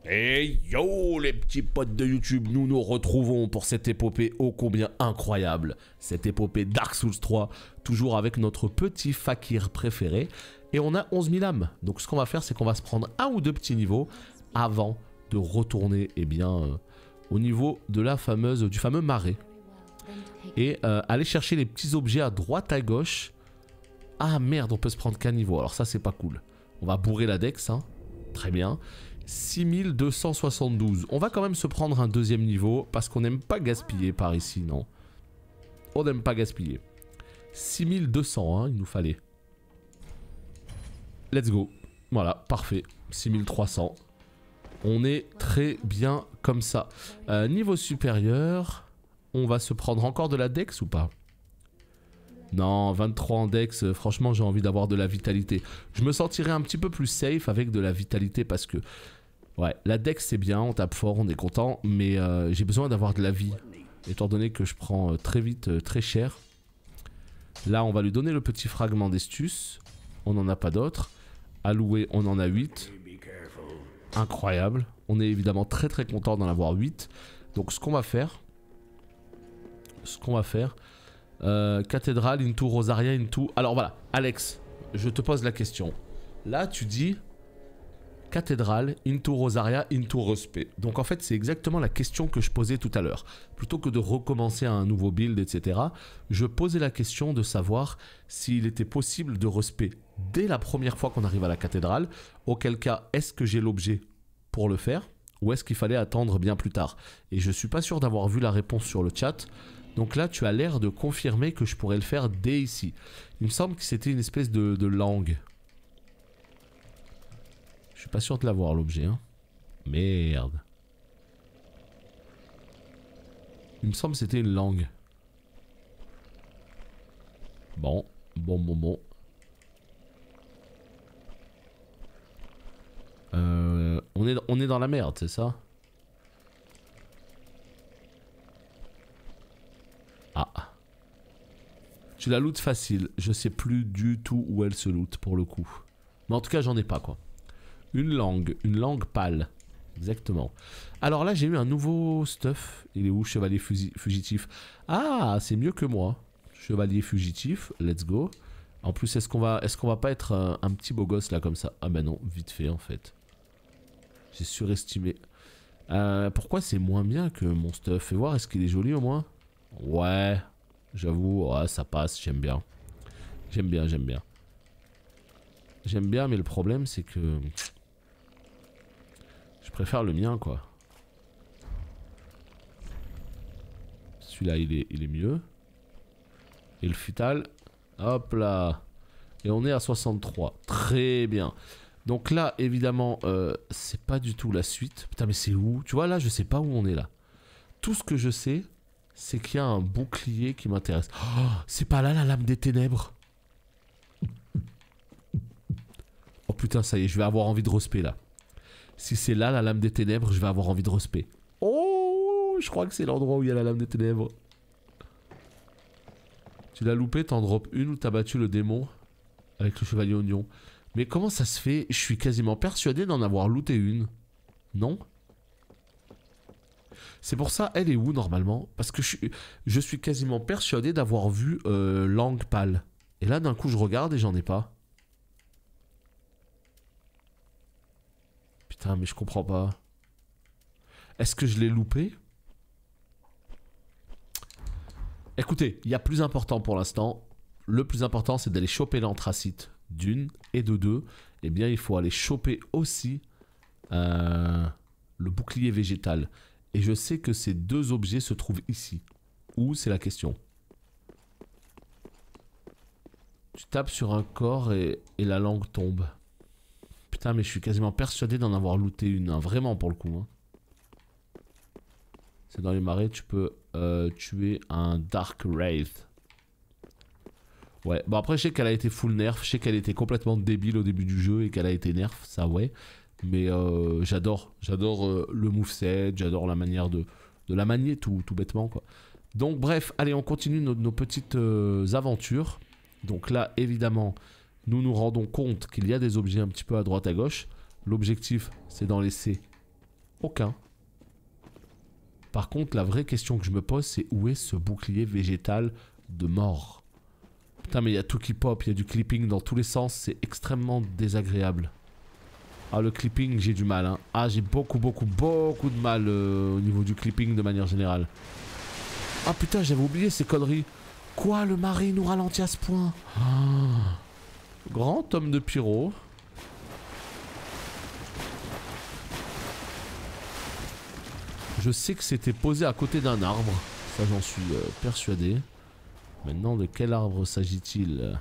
Hey yo les petits potes de YouTube, nous nous retrouvons pour cette épopée ô combien incroyable. Cette épopée Dark Souls 3, toujours avec notre petit fakir préféré. Et on a 11 000 âmes. Donc ce qu'on va faire, c'est qu'on va se prendre un ou deux petits niveaux avant de retourner au niveau de du fameux marais. Et aller chercher les petits objets à droite à gauche. Ah merde, on peut se prendre qu'un niveau. Alors ça c'est pas cool. On va bourrer la dex, hein. Très bien. 6272. On va quand même se prendre un deuxième niveau parce qu'on n'aime pas gaspiller par ici, non. On n'aime pas gaspiller. 6200, hein, il nous fallait. Let's go. Voilà, parfait. 6300. On est très bien comme ça. Niveau supérieur, on va se prendre encore de la dex ou pas? Non, 23 en dex, franchement j'ai envie d'avoir de la vitalité. Je me sentirais un petit peu plus safe avec de la vitalité parce que... Ouais, la dex c'est bien, on tape fort, on est content, mais j'ai besoin d'avoir de la vie. Étant donné que je prends très vite, très cher. Là on va lui donner le petit fragment d'estus. On n'en a pas d'autres. Alloué, on en a 8. Incroyable. On est évidemment très très content d'en avoir 8. Donc ce qu'on va faire... cathédrale, into Rosaria, into... Alors voilà, Alex, je te pose la question. Là, tu dis cathédrale, into Rosaria, into respect. Donc en fait, c'est exactement la question que je posais tout à l'heure. Plutôt que de recommencer un nouveau build, etc., je posais la question de savoir s'il était possible de respect dès la première fois qu'on arrive à la cathédrale. Auquel cas, est-ce que j'ai l'objet pour le faire? Ou est-ce qu'il fallait attendre bien plus tard? Et je suis pas sûr d'avoir vu la réponse sur le chat. Donc là, tu as l'air de confirmer que je pourrais le faire dès ici. Il me semble que c'était une espèce de langue. Je suis pas sûr de l'avoir, l'objet. Hein. Merde. Il me semble que c'était une langue. Bon. On est dans la merde, c'est ça? Ah. Tu la loot facile. Je sais plus du tout où elle se loot pour le coup. Mais en tout cas, j'en ai pas quoi. Une langue pâle. Exactement. Alors là, j'ai eu un nouveau stuff. Il est où, chevalier fugitif? Ah, c'est mieux que moi. Chevalier fugitif, let's go. En plus, est-ce qu'on va pas être un petit beau gosse là comme ça? Ah ben non, vite fait en fait. J'ai surestimé. Pourquoi c'est moins bien que mon stuff? Fais voir, est-ce qu'il est joli au moins? Ouais, j'avoue, ouais, ça passe, j'aime bien. J'aime bien. J'aime bien, mais le problème c'est que... Je préfère le mien, quoi. Celui-là, il est mieux. Et le futal, hop là. Et on est à 63. Très bien. Donc là, évidemment, c'est pas du tout la suite. Putain, mais c'est où? Tu vois, là, je sais pas où on est, là. Tout ce que je sais... c'est qu'il y a un bouclier qui m'intéresse. Oh, c'est pas là la lame des ténèbres? Oh putain, ça y est, je vais avoir envie de respect là. Si c'est là la lame des ténèbres, je vais avoir envie de respect. Oh, je crois que c'est l'endroit où il y a la lame des ténèbres. Tu l'as loupé, t'en drops une ou t'as battu le démon avec le chevalier oignon. Mais comment ça se fait? Je suis quasiment persuadé d'en avoir looté une. Non? C'est pour ça, elle est où normalement? Parce que je suis quasiment persuadé d'avoir vu langue pâle. Et là d'un coup je regarde et j'en ai pas. Putain mais je comprends pas. Est-ce que je l'ai loupé? Écoutez, il y a plus important pour l'instant. Le plus important c'est d'aller choper l'anthracite d'une et de deux. Eh bien il faut aller choper aussi le bouclier végétal. Et je sais que ces deux objets se trouvent ici. Où, c'est la question. Tu tapes sur un corps et la langue tombe. Putain, mais je suis quasiment persuadé d'en avoir looté une. Hein, vraiment, pour le coup. Hein. C'est dans les marais, tu peux tuer un Dark Wraith. Ouais, bon après, je sais qu'elle a été full nerf. Je sais qu'elle était complètement débile au début du jeu et qu'elle a été nerf, ça ouais. Mais j'adore le moveset, j'adore la manière de la manier tout bêtement quoi. Donc bref, allez on continue nos petites aventures. Donc là évidemment, nous nous rendons compte qu'il y a des objets un petit peu à droite à gauche. L'objectif c'est d'en laisser Aucun. Par contre, la vraie question que je me pose, c'est où est ce bouclier végétal de mort? Putain, mais il y a tout qui pop, il y a du clipping dans tous les sens, c'est extrêmement désagréable. Ah, le clipping, j'ai du mal, hein. Ah, j'ai beaucoup de mal au niveau du clipping de manière générale. Ah putain, j'avais oublié ces conneries. Quoi, le mari nous ralentit à ce point? Ah. Grand tome de pyro. Je sais que c'était posé à côté d'un arbre. Ça, j'en suis persuadé. Maintenant, de quel arbre s'agit-il?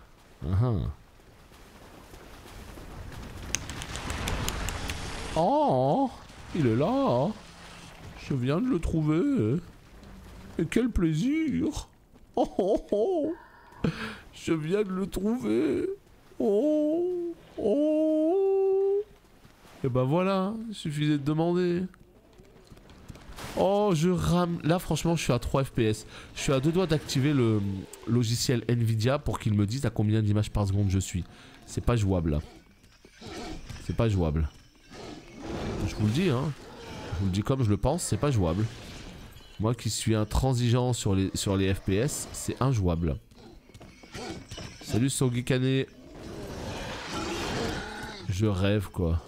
Oh, il est là. Je viens de le trouver. Et quel plaisir. Oh, oh, oh. Je viens de le trouver. Oh, oh. Et ben voilà, il suffisait de demander. Oh, je rame. Là, franchement, je suis à 3 FPS. Je suis à 2 doigts d'activer le logiciel Nvidia pour qu'il me dise à combien d'images par seconde je suis. C'est pas jouable, là. C'est pas jouable. Je vous le dis, hein. Je vous le dis comme je le pense, c'est pas jouable. Moi qui suis intransigeant sur les FPS, c'est injouable. Salut Sogikane. Je rêve, quoi.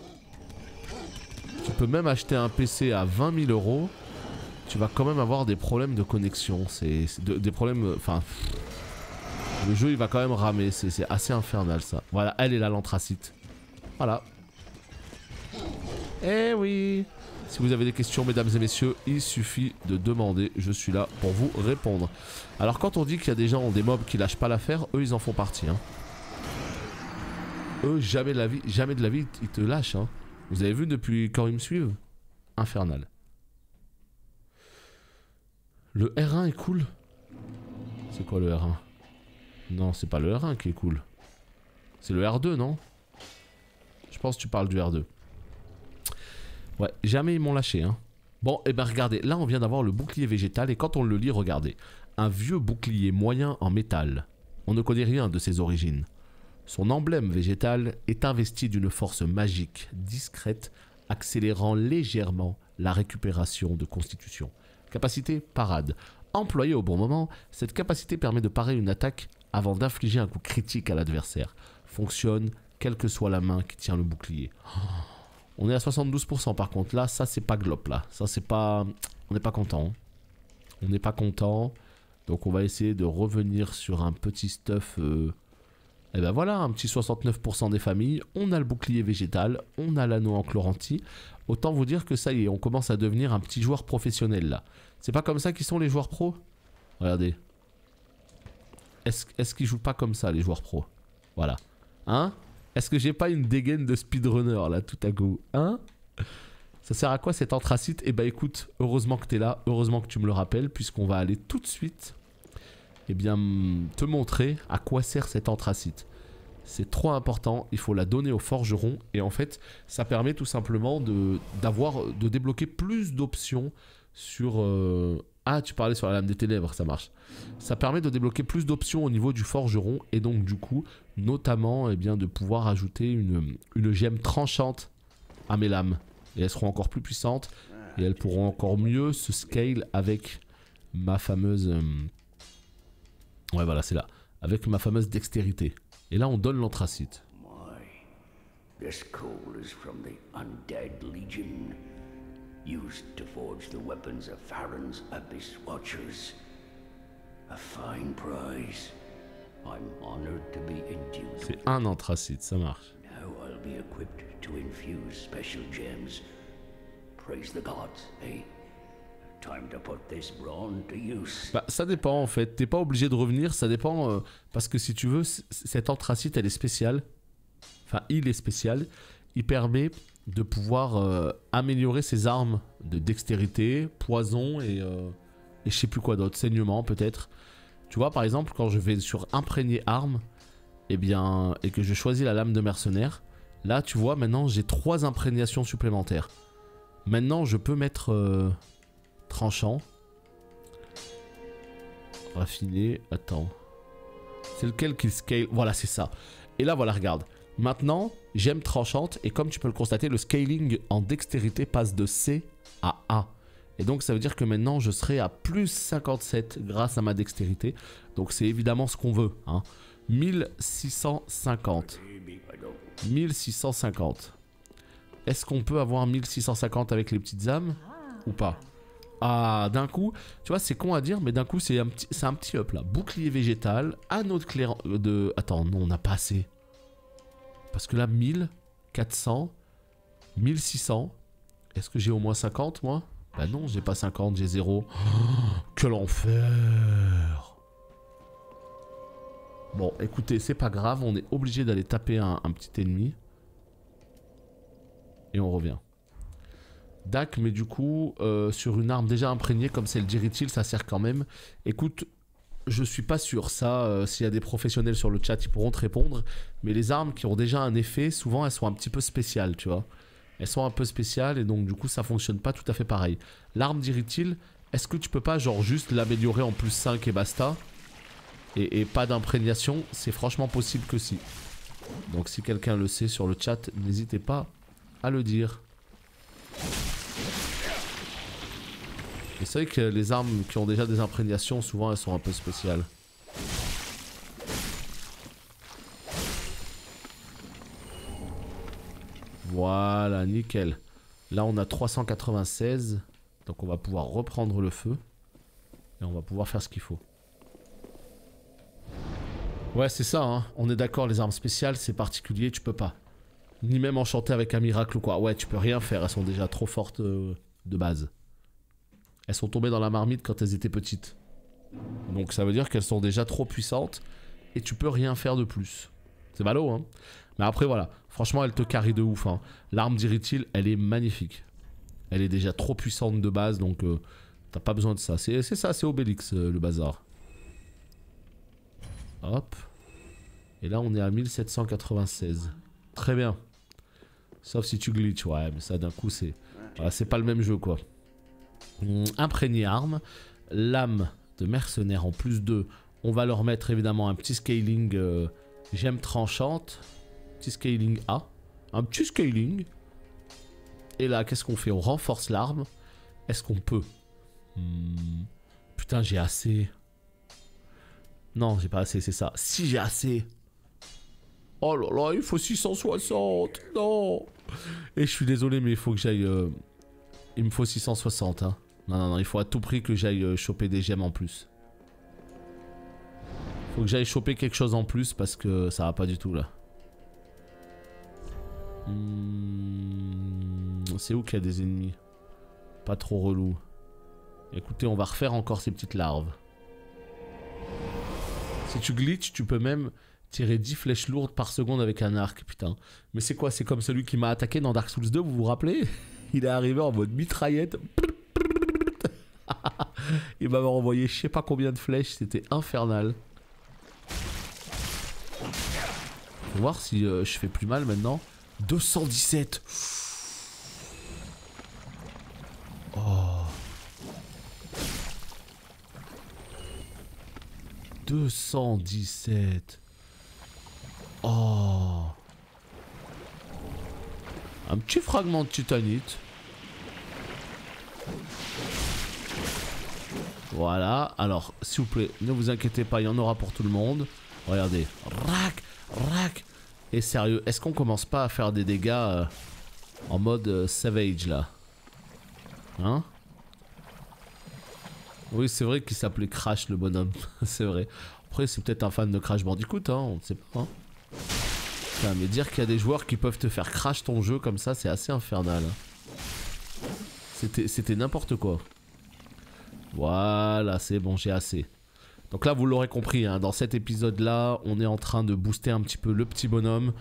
Tu peux même acheter un PC à 20 000 €. Tu vas quand même avoir des problèmes de connexion. C'est des problèmes... Enfin... Le jeu, il va quand même ramer. C'est assez infernal, ça. Voilà, elle est là, l'anthracite. Voilà. Eh oui. Si vous avez des questions, mesdames et messieurs, il suffit de demander. Je suis là pour vous répondre. Alors, quand on dit qu'il y a des gens, des mobs qui lâchent pas l'affaire, eux, ils en font partie. Hein. Eux, jamais de la vie, ils te lâchent. Hein. Vous avez vu depuis quand ils me suivent? Infernal. Le R1 est cool. C'est quoi le R1? Non, c'est pas le R1 qui est cool. C'est le R2, non? Je pense que tu parles du R2. Ouais, jamais ils m'ont lâché, hein. Bon, et ben regardez, là on vient d'avoir le bouclier végétal et quand on le lit, regardez. Un vieux bouclier moyen en métal. On ne connaît rien de ses origines. Son emblème végétal est investi d'une force magique, discrète, accélérant légèrement la récupération de constitution. Capacité parade. Employée au bon moment, cette capacité permet de parer une attaque avant d'infliger un coup critique à l'adversaire. Fonctionne quelle que soit la main qui tient le bouclier. On est à 72% par contre. Là, ça c'est pas glop là. Ça c'est pas... On n'est pas content. On n'est pas content. Donc on va essayer de revenir sur un petit stuff... Et ben voilà, un petit 69% des familles. On a le bouclier végétal. On a l'anneau en chlorantie. Autant vous dire que ça y est, on commence à devenir un petit joueur professionnel là. C'est pas comme ça qu'ils sont les joueurs pros? Regardez. Est-ce qu'ils jouent pas comme ça les joueurs pros? Voilà. Hein? Est-ce que j'ai pas une dégaine de speedrunner là tout à coup? Hein? Ça sert à quoi cet anthracite? Eh ben écoute, heureusement que t'es là, heureusement que tu me le rappelles, puisqu'on va aller tout de suite te montrer à quoi sert cet anthracite. C'est trop important, il faut la donner au forgeron et en fait ça permet tout simplement de débloquer plus d'options sur... Ah, tu parlais sur la lame des ténèbres, ça marche. Ça permet de débloquer plus d'options au niveau du forgeron et donc du coup notamment de pouvoir ajouter une gemme tranchante à mes lames et elles seront encore plus puissantes et elles pourront encore mieux se scale avec ma fameuse... Ouais voilà c'est là, avec ma fameuse dextérité. Et là on donne l'anthracite. This coal is from the Undead Legion, used to forge the weapons of Farron's Abyss Watchers. A fine prize. I'm honored to be endued. C'est un anthracite, ça marche. Now I'll be equipped to infuse special gems. Praise the gods, eh? Time to put this brawn to use. Bah ça dépend en fait, t'es pas obligé de revenir, ça dépend parce que si tu veux, cette anthracite elle est spéciale. Enfin il est spécial, il permet de pouvoir améliorer ses armes de dextérité, poison et je sais plus quoi d'autre, saignement peut-être. Tu vois par exemple quand je vais sur imprégné arme et que je choisis la lame de mercenaire, là tu vois maintenant j'ai 3 imprégnations supplémentaires. Maintenant je peux mettre tranchant, raffiné, attends, c'est lequel qui scale, voilà c'est ça. Et là voilà regarde. Maintenant, gemme tranchante et comme tu peux le constater, le scaling en dextérité passe de C à 1. Et donc ça veut dire que maintenant je serai à plus 57 grâce à ma dextérité. Donc c'est évidemment ce qu'on veut. Hein. 1650. 1650. Est-ce qu'on peut avoir 1650 avec les petites âmes ou pas? Ah, d'un coup, tu vois, c'est con à dire, mais d'un coup, c'est un petit up là. Bouclier végétal, anneau de clair de... Attends, non, on n'a pas assez. Parce que là, 1400, 1600. Est-ce que j'ai au moins 50, moi? Bah non, j'ai pas 50, j'ai 0. Oh, quel enfer! Bon, écoutez, c'est pas grave, on est obligé d'aller taper un petit ennemi. Et on revient. Dac, mais du coup, sur une arme déjà imprégnée comme c'est le Diritil, ça sert quand même. Écoute, je suis pas sûr. Ça, s'il y a des professionnels sur le chat, ils pourront te répondre. Mais les armes qui ont déjà un effet, souvent elles sont un petit peu spéciales, tu vois. Elles sont un peu spéciales et donc du coup ça fonctionne pas tout à fait pareil. L'arme Diritil, est-ce que tu peux pas genre juste l'améliorer en plus 5 et basta? Et pas d'imprégnation? C'est franchement possible que si. Donc si quelqu'un le sait sur le chat, n'hésitez pas à le dire. Et c'est vrai que les armes qui ont déjà des imprégnations, souvent elles sont un peu spéciales. Voilà, nickel. Là on a 396. Donc on va pouvoir reprendre le feu. Et on va pouvoir faire ce qu'il faut. Ouais, c'est ça, hein. On est d'accord, les armes spéciales, c'est particulier, tu peux pas. Ni même enchanter avec un miracle ou quoi. Ouais, tu peux rien faire, elles sont déjà trop fortes de base. Elles sont tombées dans la marmite quand elles étaient petites. Donc ça veut dire qu'elles sont déjà trop puissantes et tu peux rien faire de plus. C'est ballot, hein. Mais après, voilà. Franchement, elle te carry de ouf, hein. L'arme d'Iritil, elle est magnifique. Elle est déjà trop puissante de base, donc t'as pas besoin de ça. C'est ça, c'est Obélix, le bazar. Hop. Et là, on est à 1796. Très bien. Sauf si tu glitches, ouais, mais ça d'un coup, c'est... Voilà, c'est pas le même jeu, quoi. Imprégné arme. Lame de mercenaire en plus 2. On va leur mettre évidemment un petit scaling gemme tranchante. Petit scaling A. Un petit scaling. Et là, qu'est-ce qu'on fait? On renforce l'arme. Est-ce qu'on peut? Putain, j'ai assez. Non, j'ai pas assez, c'est ça. Si j'ai assez. Oh là là, il faut 660. Non. Et je suis désolé, mais il faut que j'aille... Il me faut 660, hein. Non, il faut à tout prix que j'aille choper des gemmes en plus. Faut que j'aille choper quelque chose en plus parce que ça va pas du tout, là. C'est où qu'il y a des ennemis? Pas trop relou. Écoutez, on va refaire encore ces petites larves. Si tu glitches, tu peux même tirer 10 flèches lourdes par seconde avec un arc, putain. Mais c'est quoi? C'est comme celui qui m'a attaqué dans Dark Souls 2, vous vous rappelez? Il est arrivé en mode mitraillette. Il m'avait envoyé je sais pas combien de flèches, c'était infernal. Faut voir si je fais plus mal maintenant. 217. Oh. 217. Oh. Un petit fragment de titanite. Voilà. Alors, s'il vous plaît, ne vous inquiétez pas, il y en aura pour tout le monde. Regardez. Rac, rac. Et sérieux, est-ce qu'on commence pas à faire des dégâts en mode savage là? Hein? Oui, c'est vrai qu'il s'appelait Crash le bonhomme. C'est vrai. Après, c'est peut-être un fan de Crash Bandicoot, hein, on ne sait pas. Hein. Putain, mais dire qu'il y a des joueurs qui peuvent te faire crash ton jeu comme ça, c'est assez infernal. C'était n'importe quoi. Voilà, c'est bon, j'ai assez. Donc là, vous l'aurez compris, hein, dans cet épisode-là, on est en train de booster un petit peu le petit bonhomme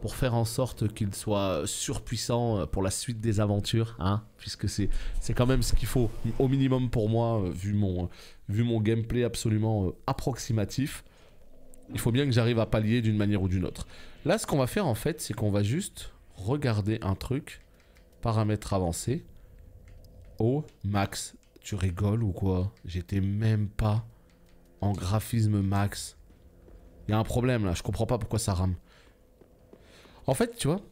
pour faire en sorte qu'il soit surpuissant pour la suite des aventures, hein, puisque c'est quand même ce qu'il faut, au minimum pour moi, vu mon gameplay absolument approximatif. Il faut bien que j'arrive à pallier d'une manière ou d'une autre. Là, ce qu'on va faire en fait, c'est qu'on va juste regarder un truc, paramètres avancés. Oh, max, tu rigoles ou quoi? J'étais même pas en graphisme max. Il y a un problème là, je comprends pas pourquoi ça rame. En fait, tu vois,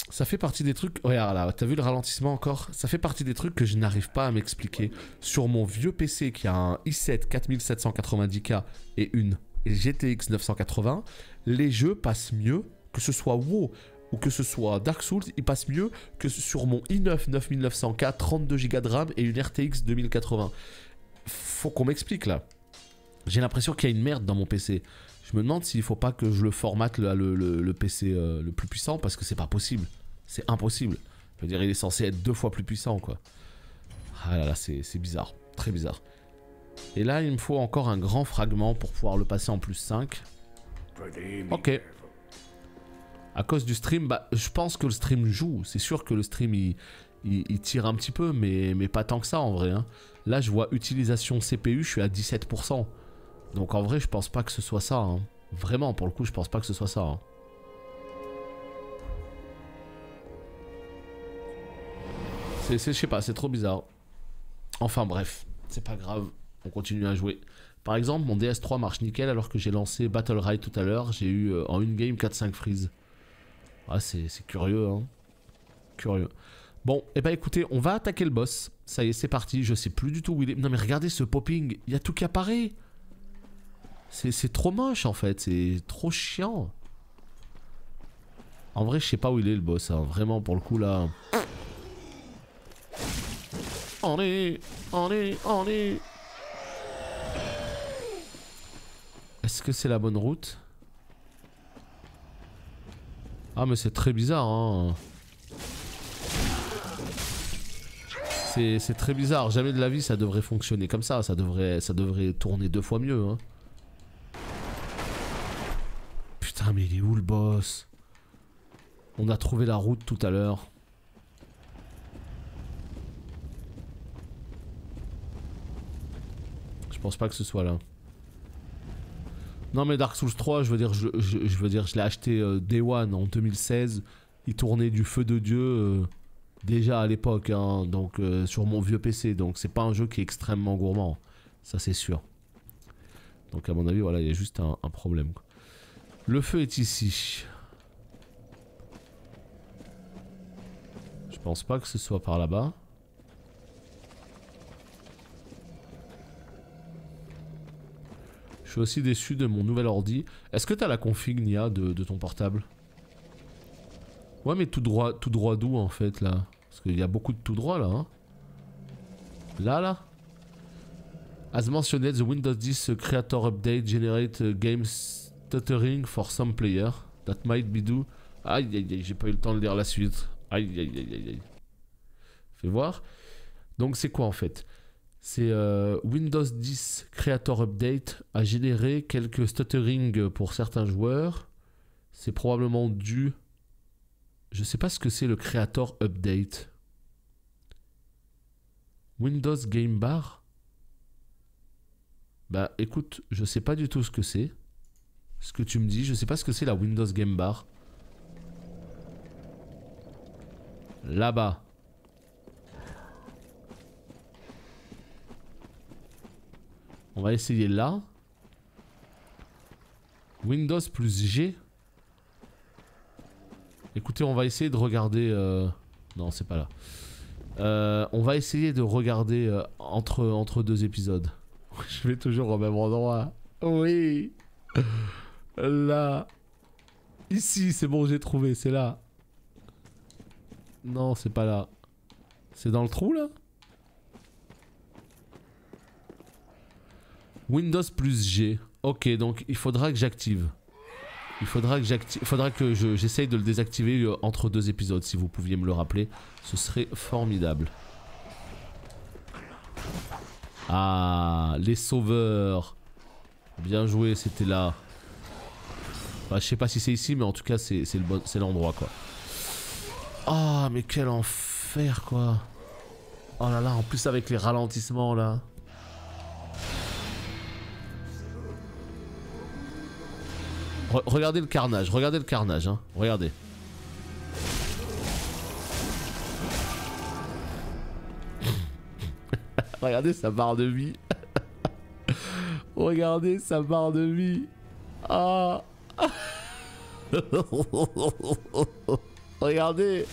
Ça fait partie des trucs... Regarde là, t'as vu le ralentissement encore? Ça fait partie des trucs que je n'arrive pas à m'expliquer. Sur mon vieux PC qui a un i7 4790K et une GTX 980, les jeux passent mieux, que ce soit WoW ou que ce soit Dark Souls, ils passent mieux que sur mon i9 9900K, 32 Go de RAM et une RTX 2080. Faut qu'on m'explique là. J'ai l'impression qu'il y a une merde dans mon PC. Je me demande s'il faut pas que je le formate le PC le plus puissant parce que c'est pas possible. C'est impossible. Je veux dire, il est censé être 2 fois plus puissant quoi. Ah là là, c'est bizarre. Très bizarre. Et là, il me faut encore un grand fragment pour pouvoir le passer en plus 5. Ok. À cause du stream, bah, je pense que le stream joue. C'est sûr que le stream, il tire un petit peu, mais pas tant que ça en vrai. Hein. Là, je vois utilisation CPU, je suis à 17%. Donc en vrai, je pense pas que ce soit ça. Hein. Vraiment, pour le coup, je pense pas que ce soit ça. Hein. Je sais pas, c'est trop bizarre. Enfin bref, c'est pas grave. On continue à jouer. Par exemple, mon DS3 marche nickel alors que j'ai lancé Battle Ride tout à l'heure. J'ai eu en une game 4-5 freeze. Ah, c'est curieux, hein. Curieux. Bon, et bah écoutez, on va attaquer le boss. Ça y est, c'est parti. Je sais plus du tout où il est. Non mais regardez ce popping. Il y a tout qui apparaît. C'est trop moche en fait. C'est trop chiant. En vrai, je sais pas où il est le boss. Hein. Vraiment, pour le coup là. On est. Est-ce que c'est la bonne route? Ah mais c'est très bizarre hein. C'est très bizarre. Jamais de la vie ça devrait fonctionner comme ça. Ça devrait tourner 2 fois mieux hein. Putain mais il est où le boss? On a trouvé la route tout à l'heure. Je pense pas que ce soit là. Non mais Dark Souls 3, je veux dire, je l'ai acheté Day One en 2016. Il tournait du feu de Dieu déjà à l'époque, hein, donc sur mon vieux PC. Donc c'est pas un jeu qui est extrêmement gourmand, ça c'est sûr. Donc à mon avis, voilà, il y a juste un problème. Quoi. Le feu est ici. Je pense pas que ce soit par là-bas. Je suis aussi déçu de mon nouvel ordi. Est-ce que t'as la config Nia de ton portable? Ouais mais tout droit d'où en fait là? Parce qu'il y a beaucoup de tout droit là hein. Là As mentioned, the Windows 10 Creator Update generate game stuttering for some players. That might be due... Aïe aïe aïe, j'ai pas eu le temps de lire la suite. Aïe aïe aïe aïe aïe. Fais voir. Donc c'est quoi en fait? C'est Windows 10 Creator Update a généré quelques stuttering pour certains joueurs. C'est probablement dû... Je sais pas ce que c'est le Creator Update. Windows Game Bar? Bah écoute, je sais pas du tout ce que c'est. Ce que tu me dis, je sais pas ce que c'est la Windows Game Bar. Là-bas. On va essayer là. Windows plus G. Écoutez, on va essayer de regarder... Non, c'est pas là. On va essayer de regarder entre 2 épisodes. Je vais toujours au même endroit. Oui. Là. Ici, c'est bon, j'ai trouvé, c'est là. Non, c'est pas là. C'est dans le trou là? Windows plus G. Ok, donc il faudra que j'active. Il faudra que j'essaye de le désactiver entre 2 épisodes. Si vous pouviez me le rappeler, ce serait formidable. Ah, les sauveurs. Bien joué, c'était là. Bah, je sais pas si c'est ici, mais en tout cas, c'est l'endroit quoi. Ah, mais quel enfer quoi. Oh là là, en plus avec les ralentissements là. Regardez le carnage, hein, regardez. Regardez sa barre de vie. Regardez sa barre de vie. Ah. Regardez.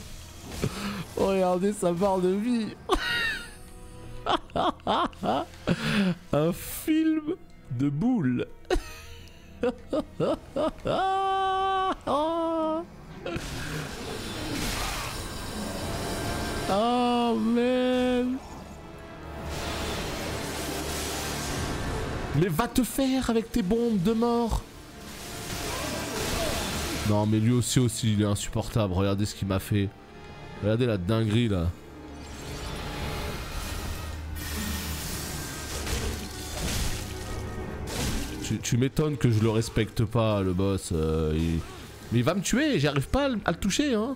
Regardez sa barre de vie. Un film de boules. Oh man. Mais va te faire avec tes bombes de mort. Non mais lui aussi il est insupportable. Regardez ce qu'il m'a fait. Regardez la dinguerie là. Tu m'étonnes que je le respecte pas, le boss. Mais il va me tuer, j'arrive pas à le toucher, hein.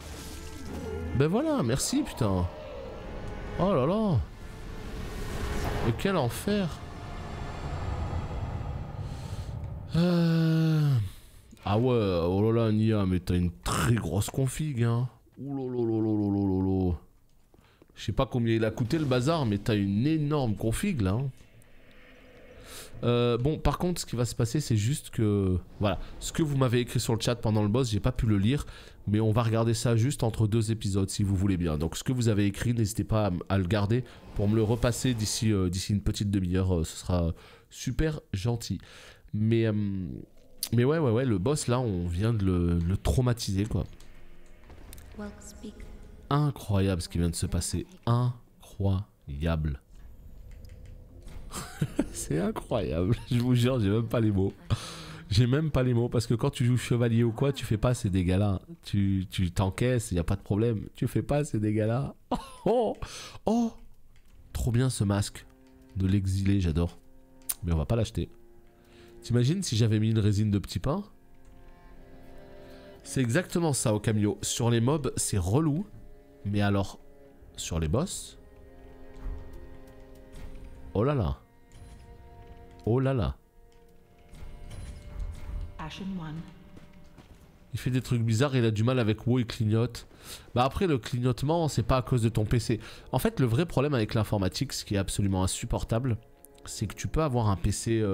Ben voilà, merci, putain. Oh là là. Mais quel enfer. Ah ouais, oh là là, Nia, mais t'as une très grosse config, hein. Ouh. Je sais pas combien il a coûté le bazar, mais t'as une énorme config là. Hein. Bon, par contre, ce qui va se passer, c'est juste que... Voilà, ce que vous m'avez écrit sur le chat pendant le boss, j'ai pas pu le lire, mais on va regarder ça juste entre 2 épisodes, si vous voulez bien. Donc, ce que vous avez écrit, n'hésitez pas à le garder pour me le repasser d'ici une petite demi-heure. Ce sera super gentil. Mais ouais, le boss, là, on vient de le traumatiser, quoi. Incroyable ce qui vient de se passer. Incroyable. C'est incroyable, je vous jure, j'ai même pas les mots. J'ai même pas les mots parce que quand tu joues chevalier ou quoi, tu fais pas ces dégâts là. Tu t'encaisses, y a pas de problème. Tu fais pas ces dégâts là. Oh, trop bien ce masque de l'exilé, j'adore. Mais on va pas l'acheter. T'imagines si j'avais mis une résine de petit pain? C'est exactement ça au camio. Sur les mobs, c'est relou. Mais alors, sur les boss... Oh là là. Oh là là. Il fait des trucs bizarres, il a du mal avec WoW, il clignote. Bah après le clignotement c'est pas à cause de ton PC. En fait le vrai problème avec l'informatique, ce qui est absolument insupportable, c'est que tu peux avoir un PC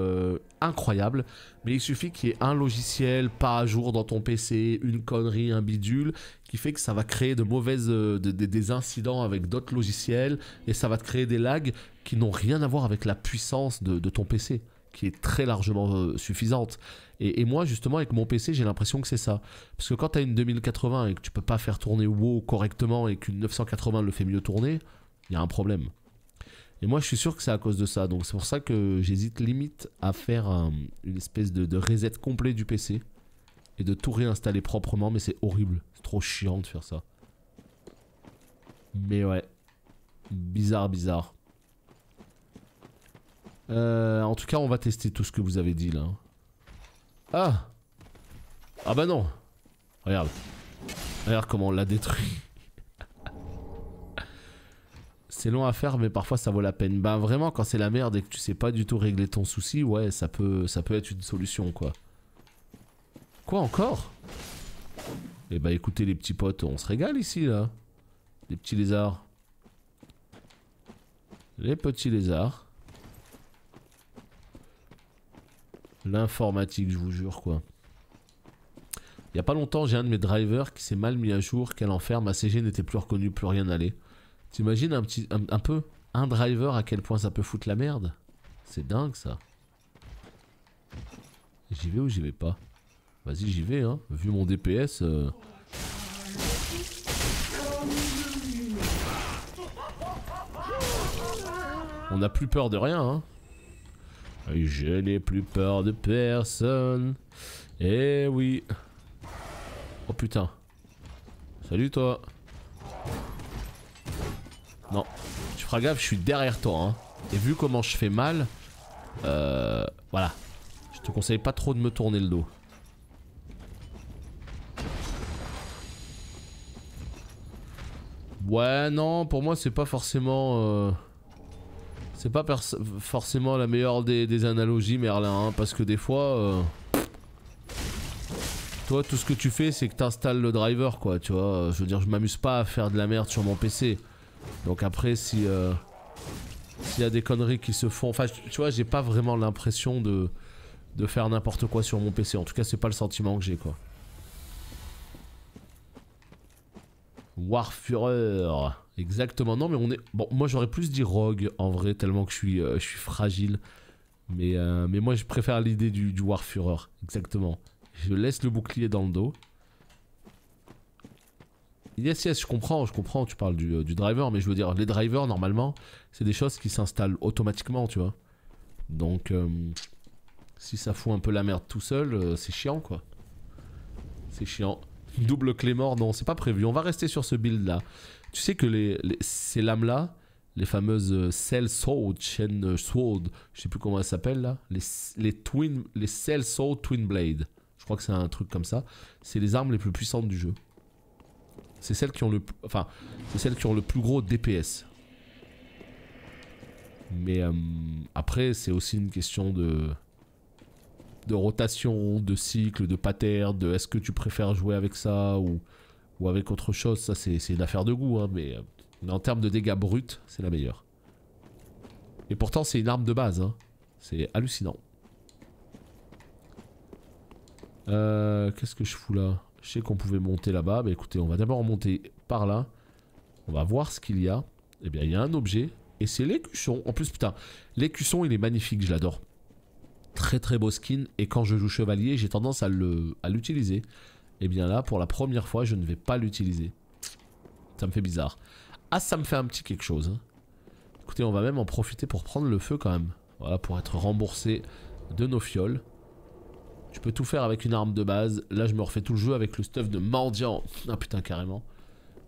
incroyable, mais il suffit qu'il y ait un logiciel pas à jour dans ton PC, une connerie, un bidule, qui fait que ça va créer de mauvaises, des incidents avec d'autres logiciels, et ça va te créer des lags qui n'ont rien à voir avec la puissance de ton PC, qui est très largement suffisante. Et moi justement avec mon PC j'ai l'impression que c'est ça. Parce que quand tu as une 2080 et que tu peux pas faire tourner WoW correctement et qu'une 980 le fait mieux tourner, il y a un problème. Et moi je suis sûr que c'est à cause de ça, donc c'est pour ça que j'hésite limite à faire une espèce de reset complet du PC et de tout réinstaller proprement, mais c'est horrible, c'est trop chiant de faire ça. Mais ouais, bizarre. En tout cas on va tester tout ce que vous avez dit là. Ah bah non. Regarde comment on l'a détruit. C'est long à faire mais parfois ça vaut la peine. Bah vraiment quand c'est la merde et que tu sais pas du tout régler ton souci, ouais ça peut être une solution quoi. Quoi encore? Eh bah écoutez les petits potes, on se régale ici là. Les petits lézards. Les petits lézards. L'informatique je vous jure quoi. Il y a pas longtemps j'ai un de mes drivers qui s'est mal mis à jour, quel enfer, ma CG n'était plus reconnue, plus rien n'allait. T'imagines un driver à quel point ça peut foutre la merde? C'est dingue ça. J'y vais ou j'y vais pas? Vas-y j'y vais hein, vu mon DPS On n'a plus peur de rien hein. Je n'ai plus peur de personne. Eh oui. Oh putain. Salut toi. Non. Tu feras gaffe, je suis derrière toi hein. Et vu comment je fais mal, voilà. Je te conseille pas trop de me tourner le dos. Ouais non, pour moi c'est pas forcément... C'est pas forcément la meilleure des analogies Merlin hein, parce que des fois... Toi tout ce que tu fais c'est que t'installes le driver quoi, tu vois. Je veux dire je m'amuse pas à faire de la merde sur mon PC. Donc après si... s'il y a des conneries qui se font... Enfin tu vois j'ai pas vraiment l'impression de faire n'importe quoi sur mon PC. En tout cas c'est pas le sentiment que j'ai quoi. Warfureur. Exactement. Non, mais on est... Bon, moi, j'aurais plus dit rogue, en vrai, tellement que je suis fragile. Mais moi, je préfère l'idée du Warfureur. Exactement. Je laisse le bouclier dans le dos. Yes, yes, je comprends, tu parles du driver, mais je veux dire, les drivers, normalement, c'est des choses qui s'installent automatiquement, tu vois. Donc, si ça fout un peu la merde tout seul, c'est chiant, quoi. C'est chiant. Double clé mort, non, c'est pas prévu. On va rester sur ce build-là. Tu sais que ces lames-là, les fameuses Cell Sword, Chain Sword, je sais plus comment elles s'appellent, là, les Cell Sword Twin Blade. Je crois que c'est un truc comme ça. C'est les armes les plus puissantes du jeu. C'est celles qui ont le plus gros DPS. Mais après, c'est aussi une question de rotation, de cycle, de pattern, de est-ce que tu préfères jouer avec ça ou avec autre chose. Ça, c'est une affaire de goût, hein, mais en termes de dégâts bruts, c'est la meilleure. Et pourtant, c'est une arme de base. Hein. C'est hallucinant. Qu'est-ce que je fous là? Je sais qu'on pouvait monter là-bas. Bah écoutez, on va d'abord monter par là. On va voir ce qu'il y a. Eh bien, il y a un objet. Et c'est l'écusson. En plus, putain, l'écusson, il est magnifique. Je l'adore. Très très beau skin. Et quand je joue chevalier, j'ai tendance à l'utiliser. Et bien là, pour la première fois, je ne vais pas l'utiliser. Ça me fait bizarre. Ah, ça me fait un petit quelque chose. Hein. Écoutez, on va même en profiter pour prendre le feu quand même. Voilà, pour être remboursé de nos fioles. Tu peux tout faire avec une arme de base. Là, je me refais tout le jeu avec le stuff de mendiant. Ah putain, carrément.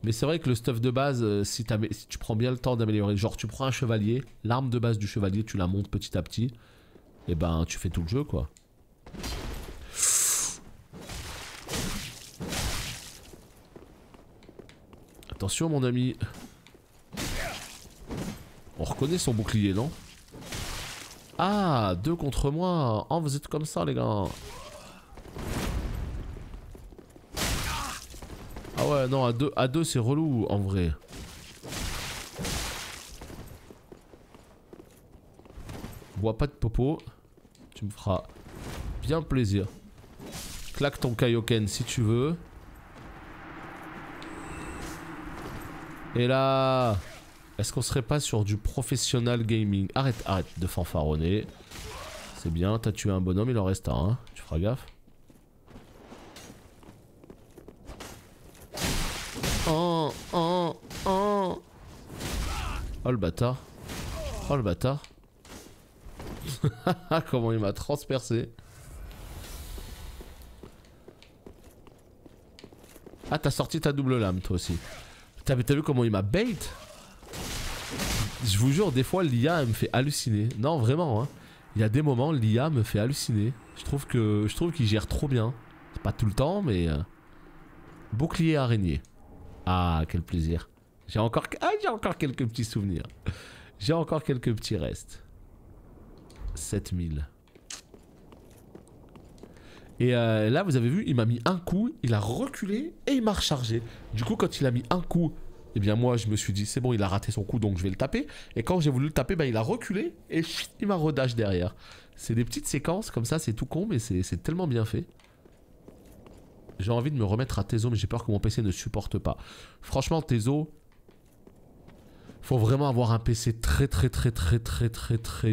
Mais c'est vrai que le stuff de base, si tu prends bien le temps d'améliorer, genre tu prends un chevalier, l'arme de base du chevalier, tu la montes petit à petit, et ben tu fais tout le jeu, quoi. Attention, mon ami. On reconnaît son bouclier, non? Ah, 2 contre moi. Oh, vous êtes comme ça, les gars. Ah ouais, non, à deux c'est relou, en vrai. Bois pas de popo. Tu me feras bien plaisir. Claque ton Kaioken si tu veux. Et là... Est-ce qu'on serait pas sur du professionnel gaming? Arrête de fanfaronner. C'est bien, t'as tué un bonhomme, il en reste un, hein. Tu feras gaffe. Oh le bâtard. Oh le bâtard. Comment il m'a transpercé. Ah, t'as sorti ta double lame toi aussi. T'as vu comment il m'a bait? Je vous jure, des fois l'IA elle me fait halluciner. Non, vraiment, hein. Il y a des moments, l'IA me fait halluciner. Je trouve qu'il gère trop bien. C'est pas tout le temps, mais... Bouclier araignée. Ah, quel plaisir. J'ai encore quelques petits souvenirs. J'ai encore quelques petits restes. 7000. Et là, vous avez vu, il m'a mis un coup, il a reculé et il m'a rechargé. Du coup, quand il a mis un coup... Eh bien moi je me suis dit c'est bon, il a raté son coup donc je vais le taper. Et quand j'ai voulu le taper, bah, il a reculé et il m'a redash derrière. C'est des petites séquences comme ça, c'est tout con mais c'est tellement bien fait. J'ai envie de me remettre à Tezo mais j'ai peur que mon PC ne supporte pas. Franchement Tezo, faut vraiment avoir un PC très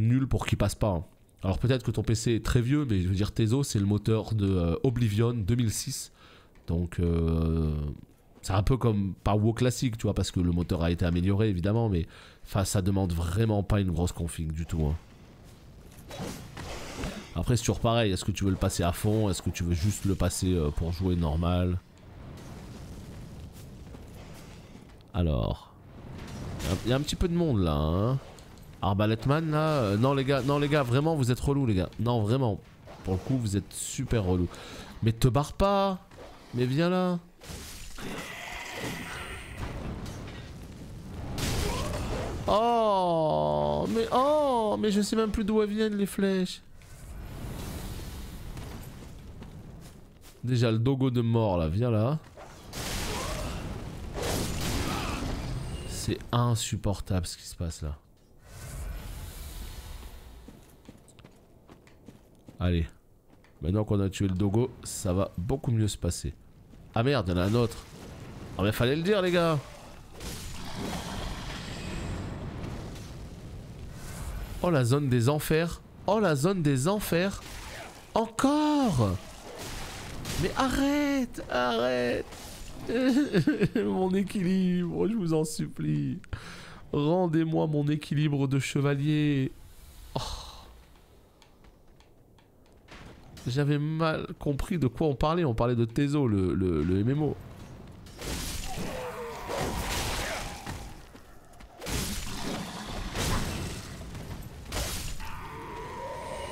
nul pour qu'il passe pas. Hein. Alors peut-être que ton PC est très vieux mais je veux dire Tezo c'est le moteur de Oblivion 2006. Donc... c'est un peu comme pas WoW classique, tu vois, parce que le moteur a été amélioré évidemment, mais enfin ça demande vraiment pas une grosse config du tout. Hein. Après c'est toujours pareil, est-ce que tu veux le passer à fond, est-ce que tu veux juste le passer pour jouer normal? Alors, il y a un petit peu de monde là. Hein. Arbaletman là, non les gars, vraiment vous êtes relous les gars. Non vraiment, pour le coup vous êtes super relous. Mais te barre pas, mais viens là. Oh mais je sais même plus d'où elles viennent les flèches. Déjà le dogo de mort là, viens là. C'est insupportable ce qui se passe là. Allez. Maintenant qu'on a tué le dogo, ça va beaucoup mieux se passer. Ah merde, il y en a un autre. Oh mais fallait le dire les gars. Oh la zone des enfers. Oh la zone des enfers. Encore. Mais arrête. Arrête. Mon équilibre, je vous en supplie. Rendez-moi mon équilibre de chevalier. Oh. J'avais mal compris de quoi on parlait. On parlait de Tezo, le MMO.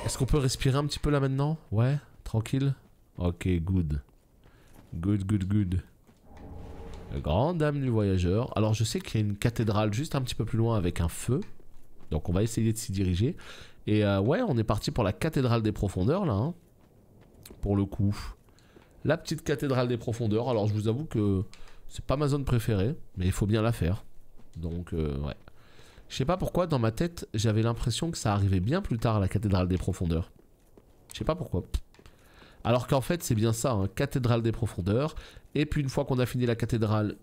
Est-ce qu'on peut respirer un petit peu là maintenant? Ouais, tranquille. Ok, good. Good, good, good. Grande dame du voyageur. Alors je sais qu'il y a une cathédrale juste un petit peu plus loin avec un feu. Donc on va essayer de s'y diriger. Et ouais, on est parti pour la cathédrale des profondeurs là. Hein. Pour le coup. La petite cathédrale des profondeurs. Alors je vous avoue que c'est pas ma zone préférée. Mais il faut bien la faire. Donc ouais. Je sais pas pourquoi dans ma tête j'avais l'impression que ça arrivait bien plus tard à la cathédrale des profondeurs. Je sais pas pourquoi. Alors qu'en fait c'est bien ça, hein, cathédrale des profondeurs. Et puis une fois qu'on a fini la cathédrale,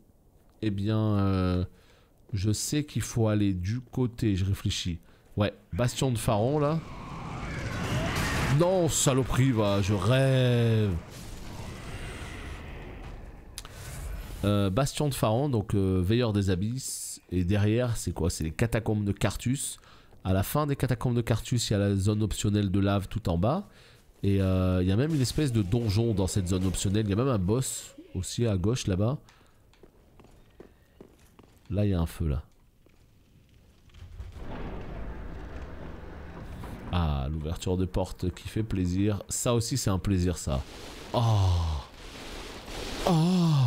eh bien je sais qu'il faut aller du côté, je réfléchis. Ouais, bastion de Pharaon là. Non saloperie va, je rêve. Bastion de Pharaon, donc veilleur des abysses. Et derrière c'est quoi? C'est les catacombes de Carthus. À la fin des catacombes de Carthus il y a la zone optionnelle de lave tout en bas. Et il y a même une espèce de donjon dans cette zone optionnelle. Il y a même un boss aussi à gauche là-bas. Là il y a un feu là. Ah, l'ouverture de porte qui fait plaisir. Ça aussi c'est un plaisir ça. Oh. Oh.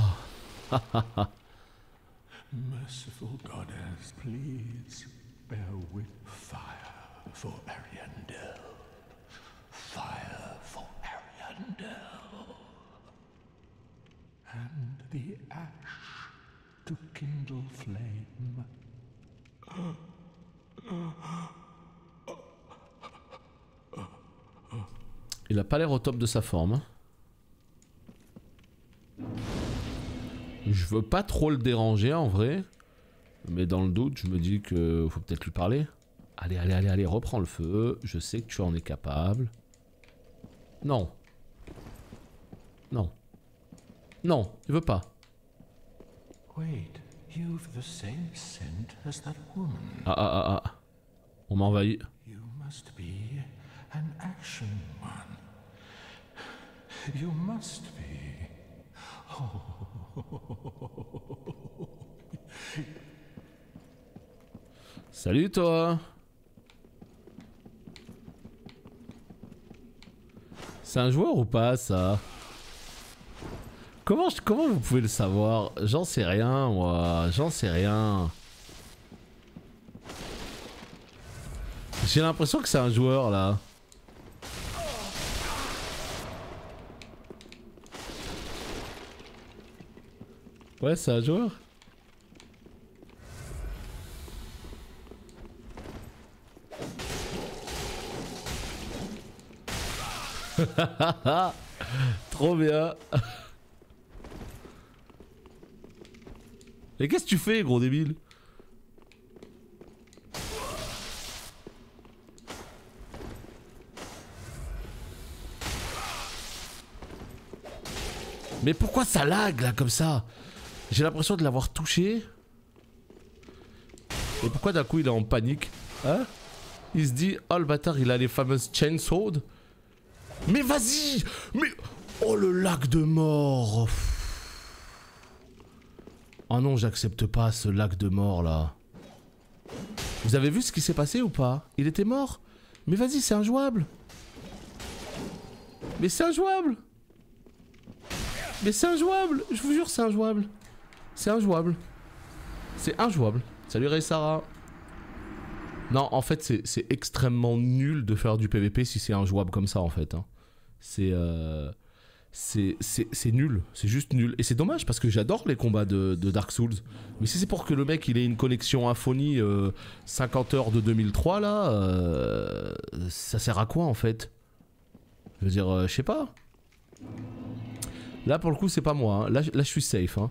Merciful goddess, please bear with fire for Ariandel. Fire for Ariandel. And the ash to kindle flame. Il a pas l'air au top de sa forme. Je veux pas trop le déranger en vrai. Mais dans le doute, je me dis que faut peut-être lui parler. Allez, allez, allez, allez, reprends le feu. Je sais que tu en es capable. Non. Non. Non, il veut pas. Wait, you've the same scent as that woman. Ah ah ah ah. On m'envahit. You must be an action one. You must be. Salut toi. C'est un joueur ou pas ça? Comment vous pouvez le savoir? J'en sais rien moi, j'en sais rien. J'ai l'impression que c'est un joueur là. Ouais, c'est un joueur. Trop bien. Mais qu'est-ce que tu fais, gros débile? Mais pourquoi ça lag là comme ça? J'ai l'impression de l'avoir touché. Et pourquoi d'un coup il est en panique? Hein? Il se dit, oh le bâtard il a les fameuses chainsaws. Mais vas-y! Mais... Oh le lac de mort! Oh non, j'accepte pas ce lac de mort là. Vous avez vu ce qui s'est passé ou pas? Il était mort? Mais vas-y, c'est injouable! Mais c'est injouable! Mais c'est injouable! Je vous jure, c'est injouable! C'est injouable! C'est injouable! Salut Ray Sarah! Non, en fait, c'est extrêmement nul de faire du PVP si c'est injouable comme ça, en fait. Hein. C'est nul. C'est juste nul. Et c'est dommage parce que j'adore les combats de Dark Souls. Mais si c'est pour que le mec il ait une connexion Infonie 50 heures de 2003, là, ça sert à quoi, en fait? Je veux dire, je sais pas. Là, pour le coup, c'est pas moi. Hein. Là, je suis safe. Hein.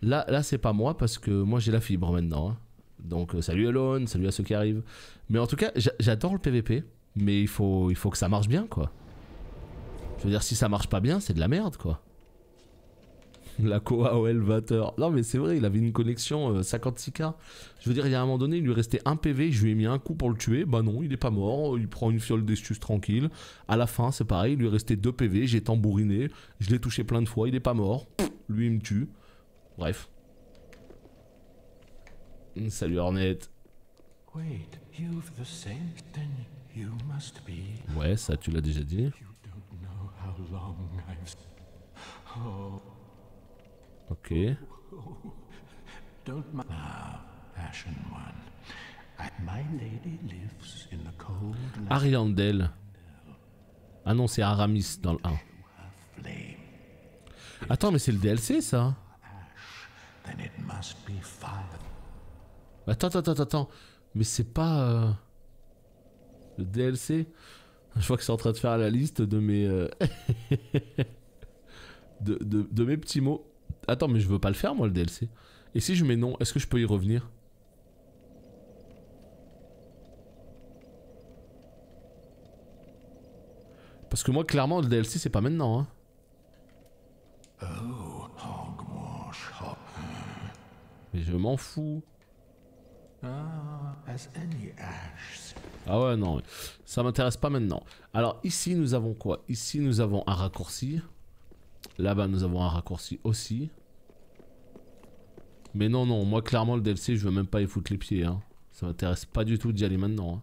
Là c'est pas moi parce que moi j'ai la fibre maintenant. Hein. Donc salut Alone, salut à ceux qui arrivent. Mais en tout cas, j'adore le PVP. Mais il faut que ça marche bien, quoi. Je veux dire, si ça marche pas bien, c'est de la merde, quoi. La Koaol 20h. Non, mais c'est vrai, il avait une connexion 56K. Je veux dire, il y a un moment donné, il lui restait un PV. Je lui ai mis un coup pour le tuer. Bah non, il est pas mort. Il prend une fiole d'estus tranquille. À la fin, c'est pareil. Il lui restait 2 PV. J'ai tambouriné. Je l'ai touché plein de fois. Il est pas mort. Lui, il me tue. Bref. Salut Hornet. Wait, you've the same then you must be. Ouais, ça tu l'as déjà dit. You don't know how long I've. Oh, Ok. don't mind now, Ashen One. My lady lives in the cold land Ariandel. Ah non, c'est Aramis dans le 1. of flame. Attends, mais c'est le DLC ça. Then it must be fire. Attends. Mais c'est pas le DLC. Je vois que c'est en train de faire la liste de mes de mes petits mots. Attends, mais je veux pas le faire moi le DLC. Et si je mets non, est-ce que je peux y revenir? Parce que moi clairement le DLC c'est pas maintenant hein. Oh, hogwash, Mais je m'en fous. as any ash. Ah ouais non, ça m'intéresse pas maintenant. Alors ici nous avons quoi? Ici nous avons un raccourci. Là-bas nous avons un raccourci aussi. Mais non, moi clairement le DLC je veux même pas y foutre les pieds hein. Ça m'intéresse pas du tout d'y aller maintenant hein.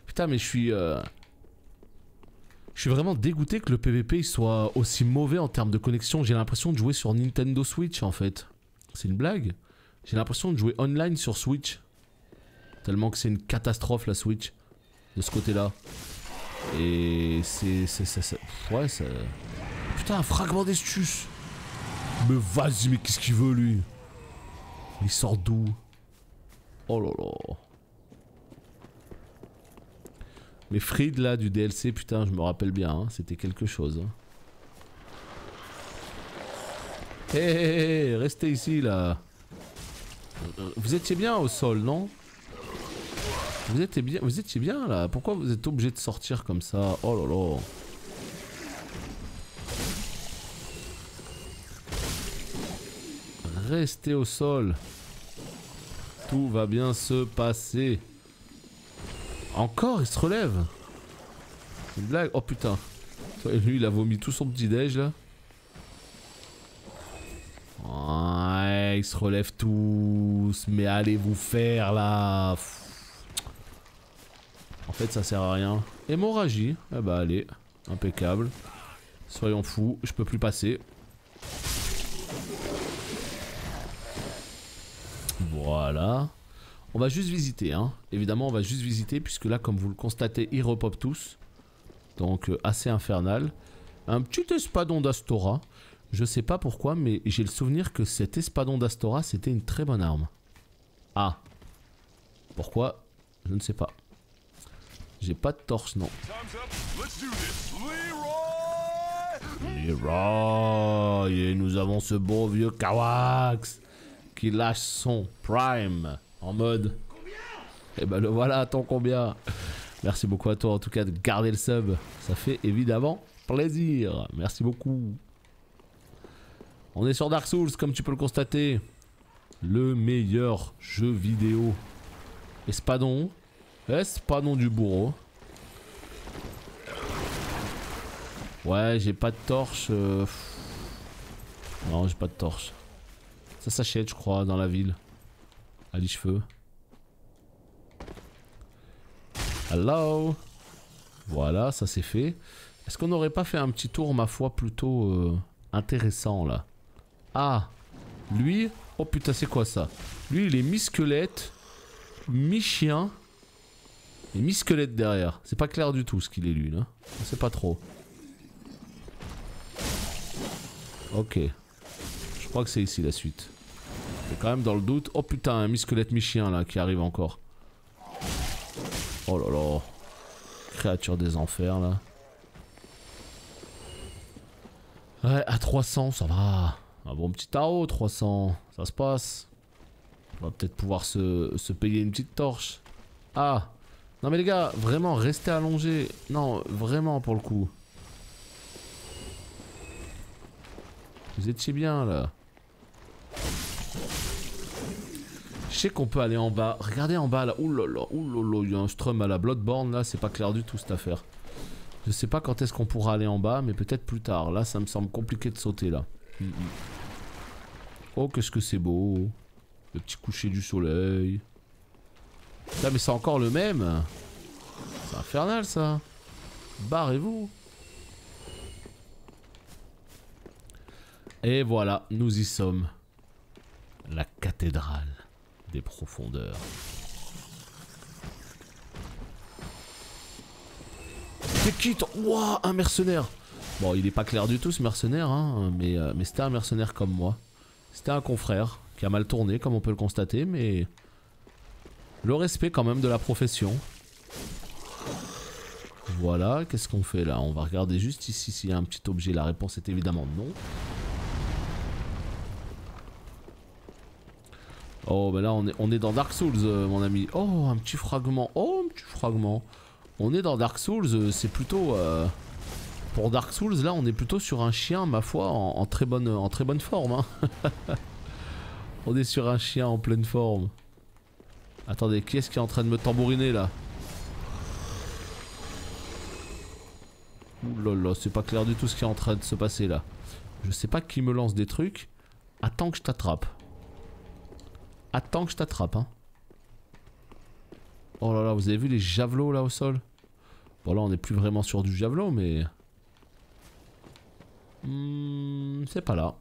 Putain mais je suis vraiment dégoûté que le PVP il soit aussi mauvais en termes de connexion. J'ai l'impression de jouer sur Nintendo Switch en fait. C'est une blague. J'ai l'impression de jouer online sur Switch. Tellement que c'est une catastrophe la Switch. De ce côté là. Et c'est... Ouais ça... Putain un fragment d'estus. Mais vas-y mais qu'est-ce qu'il veut lui? Il sort d'où? Oh là là. Mais Fried là du DLC, putain je me rappelle bien, hein, c'était quelque chose. Hé, restez ici là. Vous étiez bien au sol, non? Vous étiez bien là. Pourquoi vous êtes obligé de sortir comme ça? Oh là là. Restez au sol. Tout va bien se passer. Encore, il se relève. C'est une blague. Oh putain. Lui, il a vomi tout son petit déj là. Ouais, ils se relèvent tous. Mais allez vous faire là. En fait, ça sert à rien. Hémorragie. Eh bah allez, impeccable. Soyons fous, je peux plus passer. Voilà. On va juste visiter, hein. Évidemment, on va juste visiter, puisque là, comme vous le constatez, ils repopent tous. Donc, assez infernal. Un petit espadon d'Astora. Je sais pas pourquoi, mais j'ai le souvenir que cet espadon d'Astora, c'était une très bonne arme. Ah. Pourquoi? Je ne sais pas. J'ai pas de torche, non. Leroy! Et nous avons ce bon vieux Kawax qui lâche son prime en mode. Et ben le voilà, attends combien. Merci beaucoup à toi en tout cas de garder le sub. Ça fait évidemment plaisir. Merci beaucoup. On est sur Dark Souls comme tu peux le constater. Le meilleur jeu vidéo. Espadon. Espadon du bourreau. Ouais, j'ai pas de torche. Non, j'ai pas de torche. Ça s'achète, je crois, dans la ville. À l'Ichefeu. Hello. Voilà, ça c'est fait. Est-ce qu'on n'aurait pas fait un petit tour, ma foi, plutôt intéressant, là? Ah. Lui... Oh putain, c'est quoi ça? Lui, il est mi-squelette, mi-chien... Et mi-squelette derrière. C'est pas clair du tout ce qu'il est, lui, là. On sait pas trop. Ok. Je crois que c'est ici la suite. C'est quand même dans le doute. Oh putain, un mi-squelette mi-chien là qui arrive encore. Oh là là. Créature des enfers là. Ouais, à 300, ça va. Un bon petit tarot, 300. Ça se passe. On va peut-être pouvoir se payer une petite torche. Ah. Non mais les gars, vraiment, restez allongés. Non, vraiment pour le coup. Vous étiez bien là. Je sais qu'on peut aller en bas. Regardez en bas là. Ouh là là, il y a un strum à la Bloodborne là. C'est pas clair du tout cette affaire. Je sais pas quand est-ce qu'on pourra aller en bas, mais peut-être plus tard. Là, ça me semble compliqué de sauter là. Oh, qu'est-ce que c'est beau. Le petit coucher du soleil. Là, mais c'est encore le même. C'est infernal ça. Barrez-vous. Et voilà, nous y sommes. La cathédrale des profondeurs. C'est qui ton... Ouah, un mercenaire. Bon, il est pas clair du tout ce mercenaire, hein, mais c'était un mercenaire comme moi. C'était un confrère qui a mal tourné, comme on peut le constater, mais... Le respect quand même de la profession. Voilà, qu'est-ce qu'on fait là? On va regarder juste ici s'il y a un petit objet. La réponse est évidemment non. Oh, ben là on est dans Dark Souls, mon ami. Oh, un petit fragment. Oh, un petit fragment. On est dans Dark Souls, c'est plutôt... Pour Dark Souls, là, on est plutôt sur un chien, ma foi, en très bonne forme. Hein. On est sur un chien en pleine forme. Attendez, qui est-ce qui est en train de me tambouriner, là? Ouh là là, c'est pas clair du tout ce qui est en train de se passer, là. Je sais pas qui me lance des trucs. Attends que je t'attrape. Attends que je t'attrape, hein. Oh là là, vous avez vu les javelots, là, au sol? Bon, là, on n'est plus vraiment sur du javelot, mais... c'est pas là.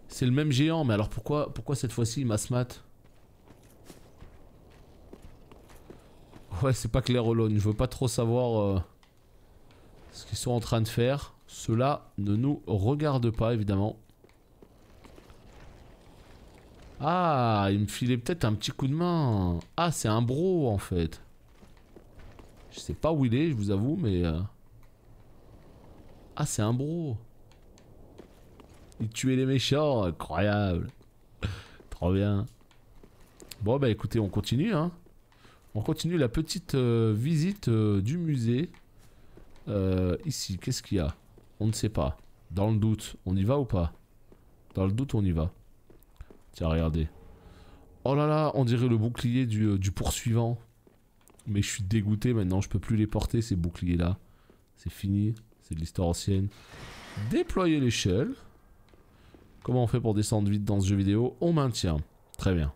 C'est le même géant, mais alors pourquoi cette fois-ci il m'a smat? Ouais, c'est pas clair, Olone. Je veux pas trop savoir ce qu'ils sont en train de faire. Cela ne nous regarde pas, évidemment. Ah, il me filait peut-être un petit coup de main. Ah, c'est un bro, en fait. Je sais pas où il est, je vous avoue, mais... Ah, c'est un bro. Il tuait les méchants, incroyable. Trop bien. Bon, bah écoutez, on continue, hein. On continue la petite visite du musée. Ici, qu'est-ce qu'il y a? On ne sait pas. Dans le doute, on y va ou pas? Dans le doute, on y va. Tiens, regardez. Oh là là, on dirait le bouclier du poursuivant. Mais je suis dégoûté maintenant, je peux plus les porter ces boucliers là. C'est fini, c'est de l'histoire ancienne. Déployer l'échelle. Comment on fait pour descendre vite dans ce jeu vidéo? On maintient. Très bien.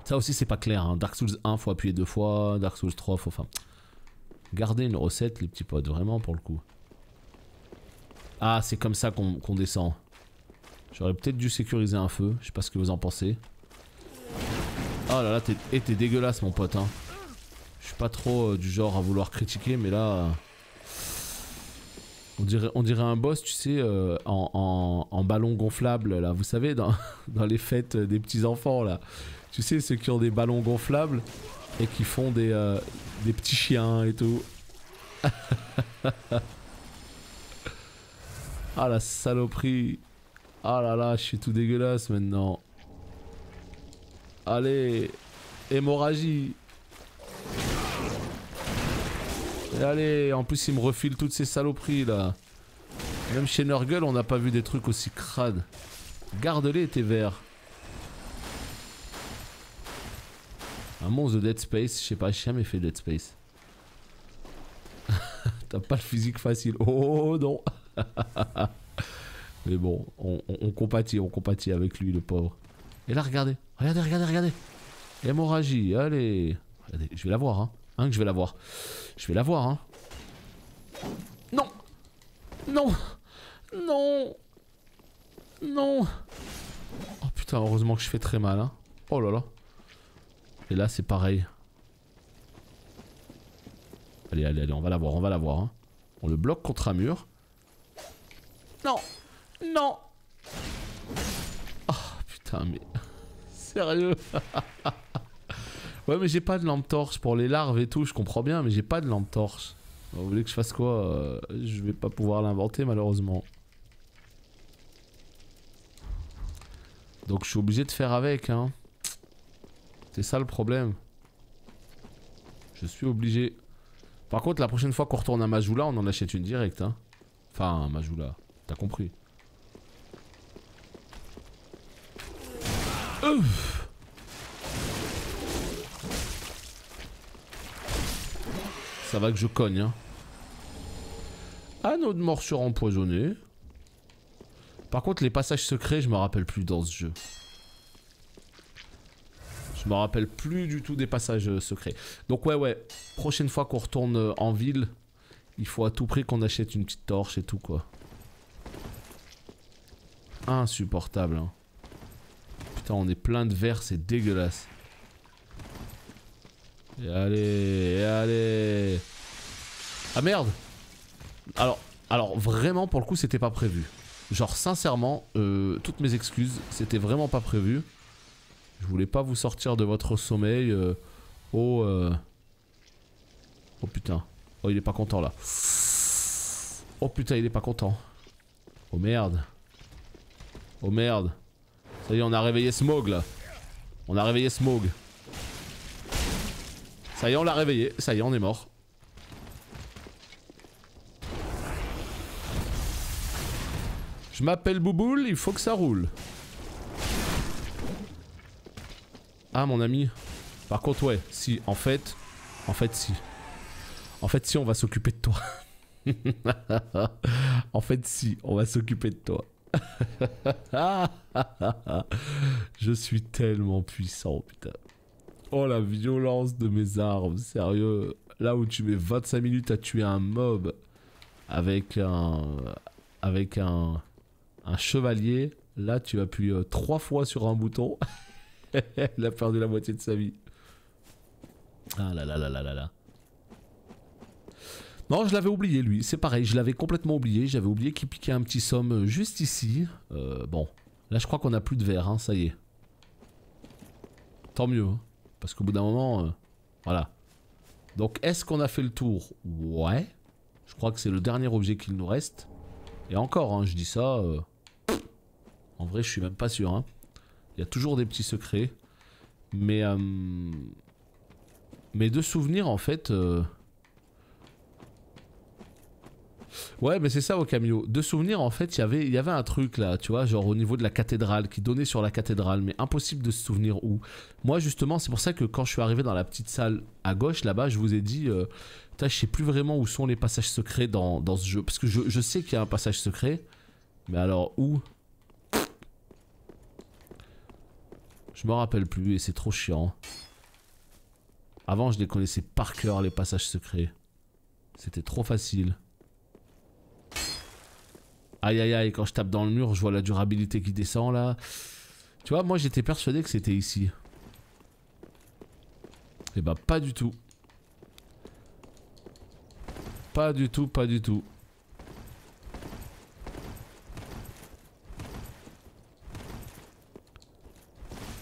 Ça aussi c'est pas clair, hein. Dark Souls 1 faut appuyer 2 fois, Dark Souls 3 faut... Enfin... Gardez une recette les petits potes, vraiment pour le coup. Ah, c'est comme ça qu'on descend. J'aurais peut-être dû sécuriser un feu, je sais pas ce que vous en pensez. Oh là là, t'es dégueulasse mon pote, hein. Je suis pas trop du genre à vouloir critiquer, mais là... on dirait un boss, tu sais, en ballon gonflable, là. Vous savez, dans les fêtes des petits enfants, là. Tu sais, ceux qui ont des ballons gonflables et qui font des petits chiens et tout. Ah la saloperie. Ah là là, je suis tout dégueulasse maintenant. Allez, hémorragie. Et allez, en plus il me refile toutes ces saloperies là. Même chez Nurgle on n'a pas vu des trucs aussi crades. Garde-les tes vers. Un monstre de Dead Space, je sais pas, j'ai jamais fait Dead Space. T'as pas le physique facile. Oh non. Mais bon, on compatit avec lui le pauvre. Et là regardez, regardez. Hémorragie, allez. Regardez, je vais la voir, hein. Que je vais la voir. Je vais la voir, hein. Non. Oh putain, heureusement que je fais très mal, hein. Oh là là. Et là c'est pareil. Allez, on va la voir, hein. On le bloque contre un mur. Non. Oh putain, mais... Sérieux. Ouais, mais j'ai pas de lampe torche pour les larves et tout, je comprends bien, mais j'ai pas de lampe torche. Vous voulez que je fasse quoi? Je vais pas pouvoir l'inventer malheureusement. Donc je suis obligé de faire avec, hein. C'est ça le problème. Je suis obligé. Par contre, la prochaine fois qu'on retourne à Majula, on en achète une directe, hein. Enfin, Majula, t'as compris. Ça va que je cogne, hein. Anneau de morsure empoisonné. Par contre, les passages secrets, je me rappelle plus dans ce jeu. Je me rappelle plus du tout des passages secrets. Donc ouais, prochaine fois qu'on retourne en ville, il faut à tout prix qu'on achète une petite torche et tout, quoi. Insupportable, hein. Putain, on est plein de verre, c'est dégueulasse. Et allez, et allez. Ah merde. Alors vraiment, pour le coup, c'était pas prévu. Genre, sincèrement, toutes mes excuses, c'était vraiment pas prévu. Je voulais pas vous sortir de votre sommeil. Oh putain. Oh, il est pas content là. Oh putain, il est pas content. Oh merde. Oh merde. Ça y est, on a réveillé Smog là. On a réveillé Smog. Ça y est, on l'a réveillé. Ça y est, on est mort. Je m'appelle Bouboule, il faut que ça roule. Ah mon ami. Par contre ouais, si, en fait si. En fait si, on va s'occuper de toi. En fait si, on va s'occuper de toi. Je suis tellement puissant, putain. Oh la violence de mes armes, sérieux. Là où tu mets 25 minutes à tuer un mob avec un chevalier, là tu appuies 3 fois sur un bouton. Il a perdu la moitié de sa vie. Ah là là là là là là. Non, je l'avais oublié lui, c'est pareil, je l'avais complètement oublié. J'avais oublié qu'il piquait un petit somme juste ici. Bon, là je crois qu'on a plus de verre, hein, ça y est. Tant mieux, hein, parce qu'au bout d'un moment, voilà. Donc est-ce qu'on a fait le tour? Ouais. Je crois que c'est le dernier objet qu'il nous reste. Et encore, hein, je dis ça... en vrai, je suis même pas sûr. Hein. Il y a toujours des petits secrets. Mais de souvenirs, en fait... Ouais, mais c'est ça, au Camillo. De souvenirs, en fait, il y avait un truc là, tu vois, genre au niveau de la cathédrale, qui donnait sur la cathédrale, mais impossible de se souvenir où. Moi, justement, c'est pour ça que quand je suis arrivé dans la petite salle à gauche, là-bas, je vous ai dit, je sais plus vraiment où sont les passages secrets dans ce jeu. Parce que je sais qu'il y a un passage secret, mais alors où? Je me rappelle plus et c'est trop chiant. Avant, je les connaissais par cœur, les passages secrets. C'était trop facile. Aïe aïe aïe, quand je tape dans le mur, je vois la durabilité qui descend là. Tu vois, moi j'étais persuadé que c'était ici. Et bah pas du tout. Pas du tout, pas du tout.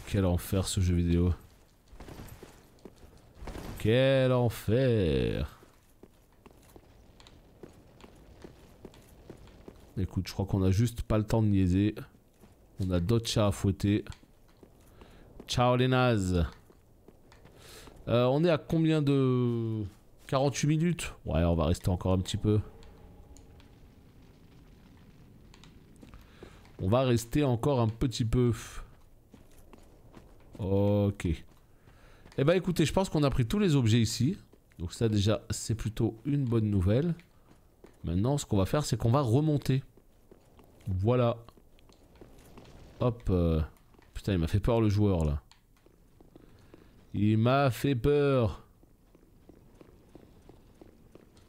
Quel enfer ce jeu vidéo. Quel enfer. Écoute, je crois qu'on a juste pas le temps de niaiser. On a d'autres chats à fouetter. Ciao les nazes. On est à combien de... 48 minutes? Ouais, on va rester encore un petit peu. On va rester encore un petit peu. Ok. Eh bah écoutez, je pense qu'on a pris tous les objets ici. Donc ça déjà, c'est plutôt une bonne nouvelle. Maintenant, ce qu'on va faire, c'est qu'on va remonter. Voilà. Hop. Putain, il m'a fait peur le joueur, là. Il m'a fait peur.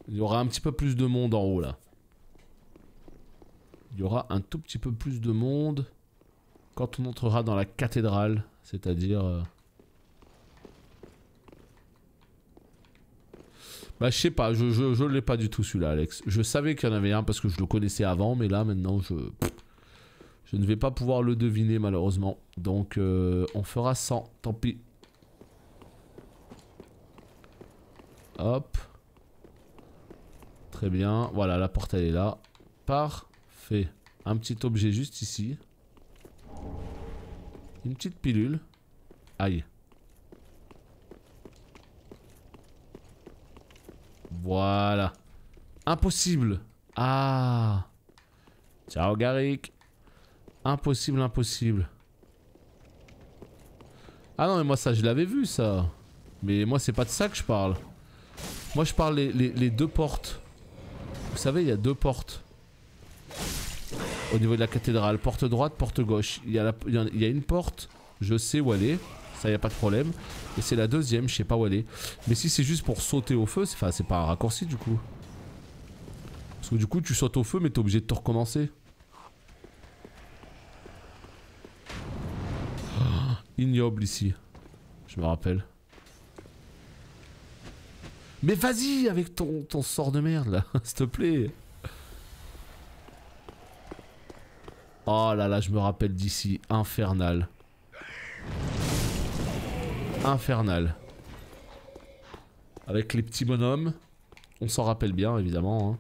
Il y aura un petit peu plus de monde en haut, là. Il y aura un tout petit peu plus de monde quand on entrera dans la cathédrale. C'est-à-dire... Bah je sais pas, je l'ai pas du tout celui-là, Alex. Je savais qu'il y en avait un parce que je le connaissais avant, mais là maintenant je ne vais pas pouvoir le deviner malheureusement. Donc on fera 100, tant pis. Hop. Très bien, voilà la porte elle est là. Parfait. Un petit objet juste ici. Une petite pilule. Aïe. Voilà. Impossible. Ah. Ciao Garrick. Impossible, impossible. Ah non mais moi ça je l'avais vu ça. Mais moi c'est pas de ça que je parle. Moi je parle les deux portes. Vous savez il y a deux portes. Au niveau de la cathédrale. Porte droite, porte gauche. Il y a une porte, je sais où elle est. Ça y a pas de problème. Et c'est la deuxième, je sais pas où elle est. Mais si c'est juste pour sauter au feu, c'est pas un raccourci du coup. Parce que du coup tu sautes au feu mais t'es obligé de te recommencer. Oh, ignoble ici. Je me rappelle. Mais vas-y avec ton sort de merde là, s'il te plaît. Oh là là, je me rappelle d'ici. Infernal. Infernal. Avec les petits bonhommes. On s'en rappelle bien évidemment. Hein.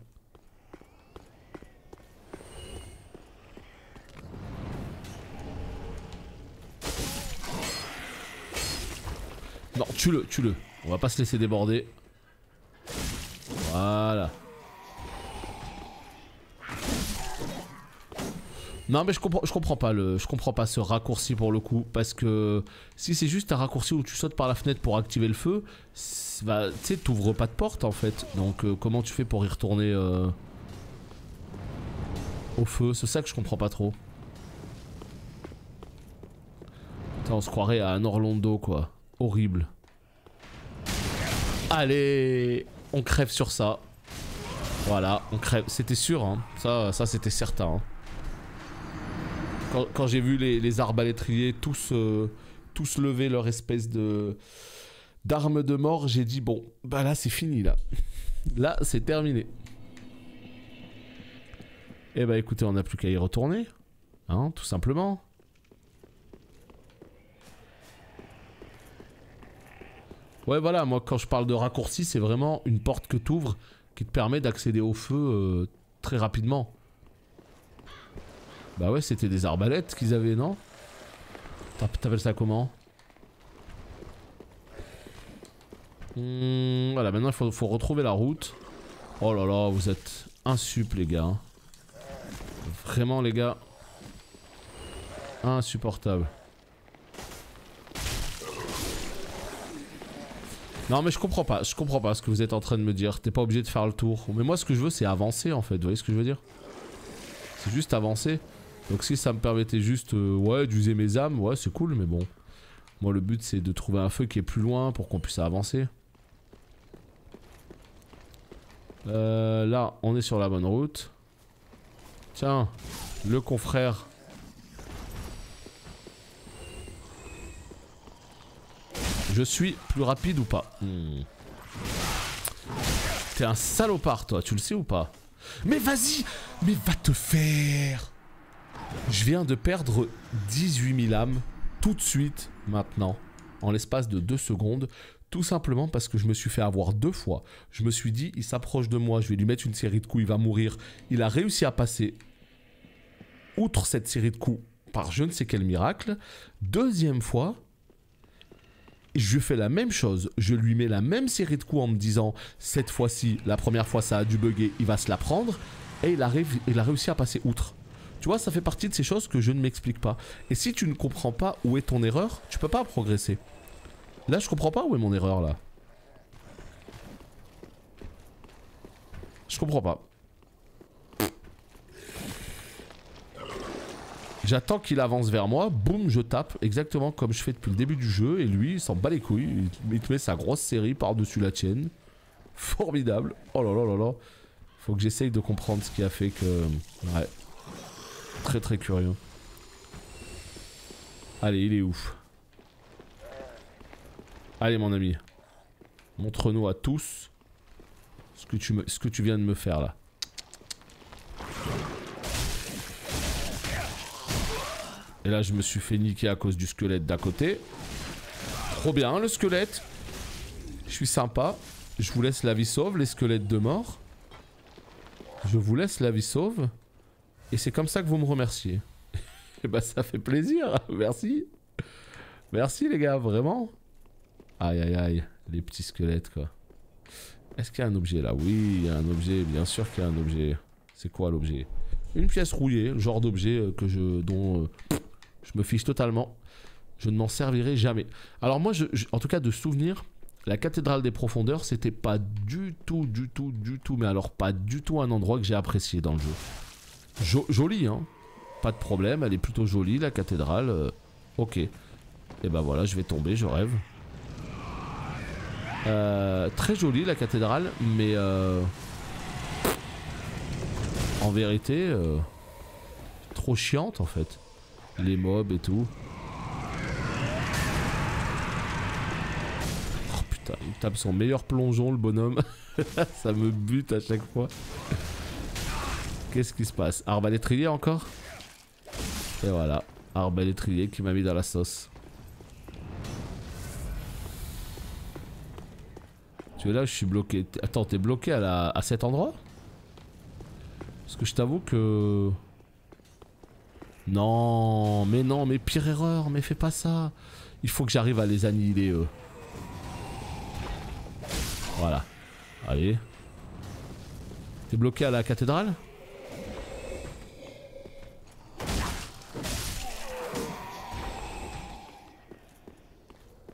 Non, tue-le, tue-le. On va pas se laisser déborder. Voilà. Non mais je comprends pas ce raccourci pour le coup. Parce que si c'est juste un raccourci où tu sautes par la fenêtre pour activer le feu, bah, tu sais, t'ouvres pas de porte en fait. Donc comment tu fais pour y retourner au feu? C'est ça que je comprends pas trop. Putain, on se croirait à un Orlando quoi. Horrible. Allez, on crève sur ça. Voilà, on crève. C'était sûr, hein. Ça c'était certain. Hein. Quand j'ai vu les arbalétriers tous lever leur espèce d'arme de mort, j'ai dit bon, bah là c'est fini là. Là c'est terminé. Et bah écoutez, on n'a plus qu'à y retourner. Hein, tout simplement. Ouais voilà, moi quand je parle de raccourci, c'est vraiment une porte que t'ouvres qui te permet d'accéder au feu très rapidement. Bah ouais, c'était des arbalètes qu'ils avaient, non? T'appelles ça comment? Voilà, maintenant il faut retrouver la route. Oh là là, vous êtes insup les gars. Vraiment les gars. Insupportable. Non mais je comprends pas ce que vous êtes en train de me dire. T'es pas obligé de faire le tour. Mais moi ce que je veux c'est avancer en fait, vous voyez ce que je veux dire? C'est juste avancer. Donc si ça me permettait juste ouais d'user mes âmes, ouais c'est cool mais bon. Moi le but c'est de trouver un feu qui est plus loin pour qu'on puisse avancer. Là on est sur la bonne route. Tiens, le confrère. Je suis plus rapide ou pas? T'es un salopard toi, tu le sais ou pas? Mais vas-y! Mais va te faire! Je viens de perdre 18 000 âmes tout de suite maintenant, en l'espace de 2 secondes, tout simplement parce que je me suis fait avoir 2 fois. Je me suis dit, il s'approche de moi, je vais lui mettre une série de coups, il va mourir. Il a réussi à passer outre cette série de coups par je ne sais quel miracle. Deuxième fois, je fais la même chose, je lui mets la même série de coups en me disant, cette fois-ci, la première fois ça a dû bugger, il va se la prendre, et il a réussi à passer outre. Tu vois, ça fait partie de ces choses que je ne m'explique pas. Et si tu ne comprends pas où est ton erreur, tu peux pas progresser. Là, je comprends pas où est mon erreur, là. Je comprends pas. J'attends qu'il avance vers moi, boum, je tape, exactement comme je fais depuis le début du jeu, et lui, il s'en bat les couilles, il te met sa grosse série par-dessus la tienne. Formidable. Oh là là là là. Faut que j'essaye de comprendre ce qui a fait que... Ouais. Très très curieux. Allez, il est ouf. Allez mon ami. Montre-nous à tous ce que tu viens de me faire là. Et là je me suis fait niquer à cause du squelette d'à côté. Trop bien le squelette. Je suis sympa. Je vous laisse la vie sauve les squelettes de mort. Je vous laisse la vie sauve. Et c'est comme ça que vous me remerciez. Et bah ça fait plaisir, merci. Merci les gars, vraiment. Aïe aïe aïe, les petits squelettes quoi. Est-ce qu'il y a un objet là? Oui, il y a un objet, bien sûr qu'il y a un objet. C'est quoi l'objet? Une pièce rouillée, le genre d'objet dont je me fiche totalement. Je ne m'en servirai jamais. Alors moi, en tout cas de souvenir, la cathédrale des profondeurs, c'était pas du tout, mais alors pas du tout un endroit que j'ai apprécié dans le jeu. Jolie, hein. Pas de problème, elle est plutôt jolie la cathédrale. Ok. Et ben voilà, je vais tomber, je rêve. Très jolie la cathédrale, mais en vérité, trop chiante en fait. Les mobs et tout. Oh putain, il tape son meilleur plongeon le bonhomme. Ça me bute à chaque fois. Qu'est-ce qui se passe? Arbalétrier encore? Et voilà, arbalétrier qui m'a mis dans la sauce. Tu es là, je suis bloqué. Attends, t'es bloqué à cet endroit? Parce que je t'avoue que... Non, mais pire erreur, mais fais pas ça. Il faut que j'arrive à les annihiler eux. Voilà. Allez. T'es bloqué à la cathédrale?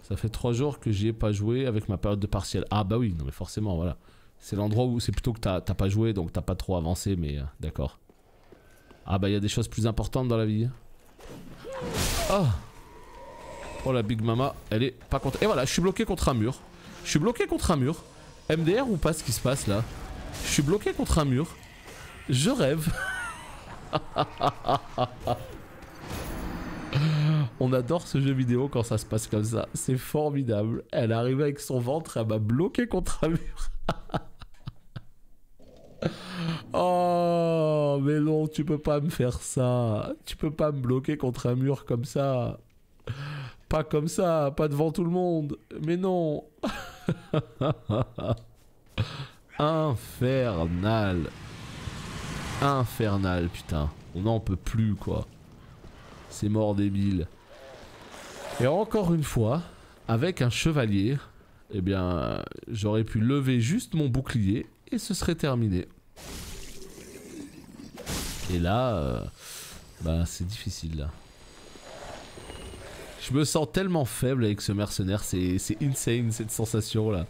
Ça fait 3 jours que j'y ai pas joué avec ma période de partiel. Ah bah oui, non mais forcément, voilà. C'est l'endroit où c'est plutôt que t'as pas joué, donc t'as pas trop avancé, mais d'accord. Ah bah il y a des choses plus importantes dans la vie. Oh, oh la Big Mama, elle est pas contente. Et voilà, je suis bloqué contre un mur. Je suis bloqué contre un mur. MDR ou pas ce qui se passe là? Je suis bloqué contre un mur. Je rêve. On adore ce jeu vidéo quand ça se passe comme ça. C'est formidable. Elle est arrivée avec son ventre, elle m'a bloqué contre un mur. Oh, mais non, tu peux pas me faire ça. Tu peux pas me bloquer contre un mur comme ça. Pas comme ça, pas devant tout le monde. Mais non. Infernal. Infernal, putain. On n'en peut plus, quoi. C'est mort débile. Et encore une fois, avec un chevalier, eh bien, j'aurais pu lever juste mon bouclier et ce serait terminé. Et là, bah c'est difficile là. Je me sens tellement faible avec ce mercenaire, c'est insane cette sensation là.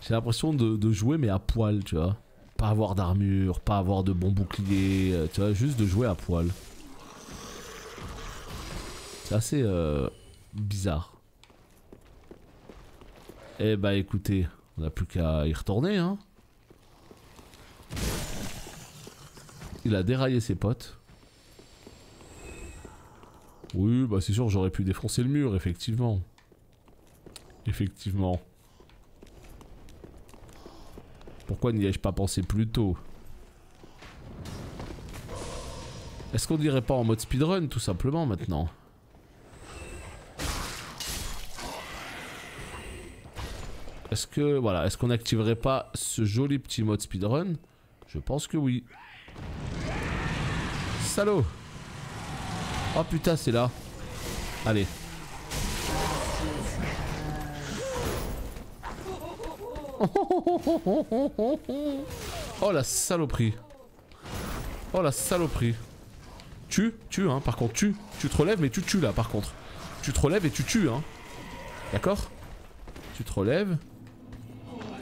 J'ai l'impression de jouer mais à poil, tu vois. Pas avoir d'armure, pas avoir de bon bouclier, tu vois, juste de jouer à poil. C'est assez bizarre. Eh bah écoutez, on n'a plus qu'à y retourner hein. Il a déraillé ses potes. Oui bah c'est sûr j'aurais pu défoncer le mur effectivement. Effectivement. Pourquoi n'y ai-je pas pensé plus tôt? Est-ce qu'on dirait pas en mode speedrun tout simplement maintenant? Est-ce que, voilà, est-ce qu'on n'activerait pas ce joli petit mode speedrun? Je pense que oui. Salaud! Oh putain, c'est là. Allez. Oh la saloperie. Oh la saloperie. Tu hein, par contre, tu te relèves mais tu tues là par contre. Tu te relèves et tu tues hein. D'accord? Tu te relèves.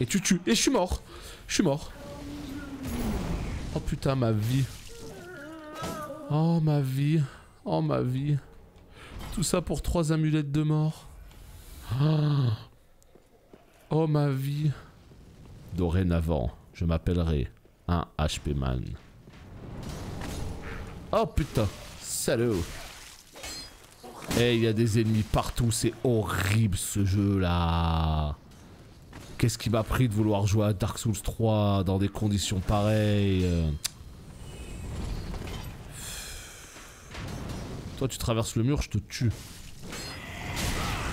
Et tu tues. Et je suis mort. Je suis mort. Oh putain, ma vie. Oh ma vie. Oh ma vie. Tout ça pour 3 amulettes de mort. Oh ma vie. Dorénavant, je m'appellerai un HP man. Oh putain. Salaud. Eh, il y a des ennemis partout. C'est horrible ce jeu là. Qu'est-ce qui m'a pris de vouloir jouer à Dark Souls 3 dans des conditions pareilles? Toi tu traverses le mur, je te tue.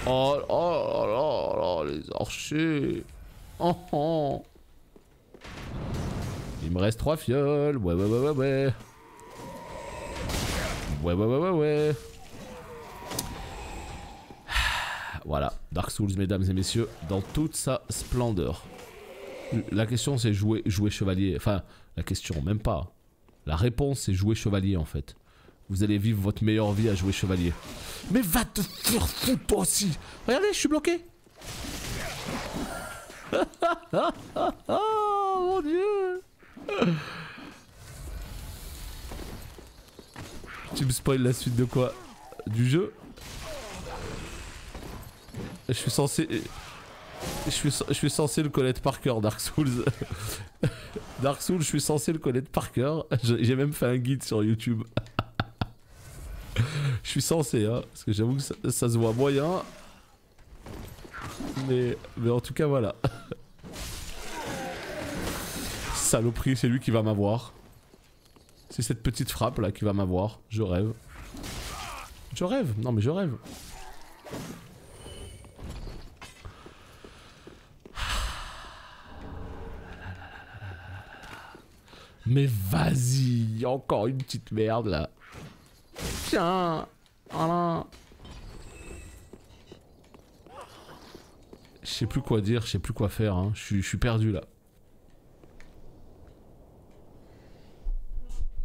Oh là là, les archers. Oh oh. Il me reste 3 fioles. Ouais. Ouais. Voilà, Dark Souls, mesdames et messieurs, dans toute sa splendeur. La question c'est jouer chevalier. Enfin, la question, même pas. La réponse c'est jouer chevalier en fait. Vous allez vivre votre meilleure vie à jouer chevalier. Mais va te faire foutre toi aussi. Regardez, je suis bloqué. Oh mon dieu. Tu me spoil la suite de quoi? Du jeu? Je suis censé... Je suis censé le connaître par cœur, Dark Souls. Dark Souls, je suis censé le connaître par cœur. J'ai même fait un guide sur YouTube. Je suis censé, hein, parce que j'avoue que ça se voit moyen. Mais en tout cas, voilà. Saloperie, c'est lui qui va m'avoir. C'est cette petite frappe là qui va m'avoir. Je rêve. Je rêve, non mais je rêve. Mais vas-y, encore une petite merde là. Tiens, voilà. Je sais plus quoi dire, je sais plus quoi faire, hein. Je suis perdu là.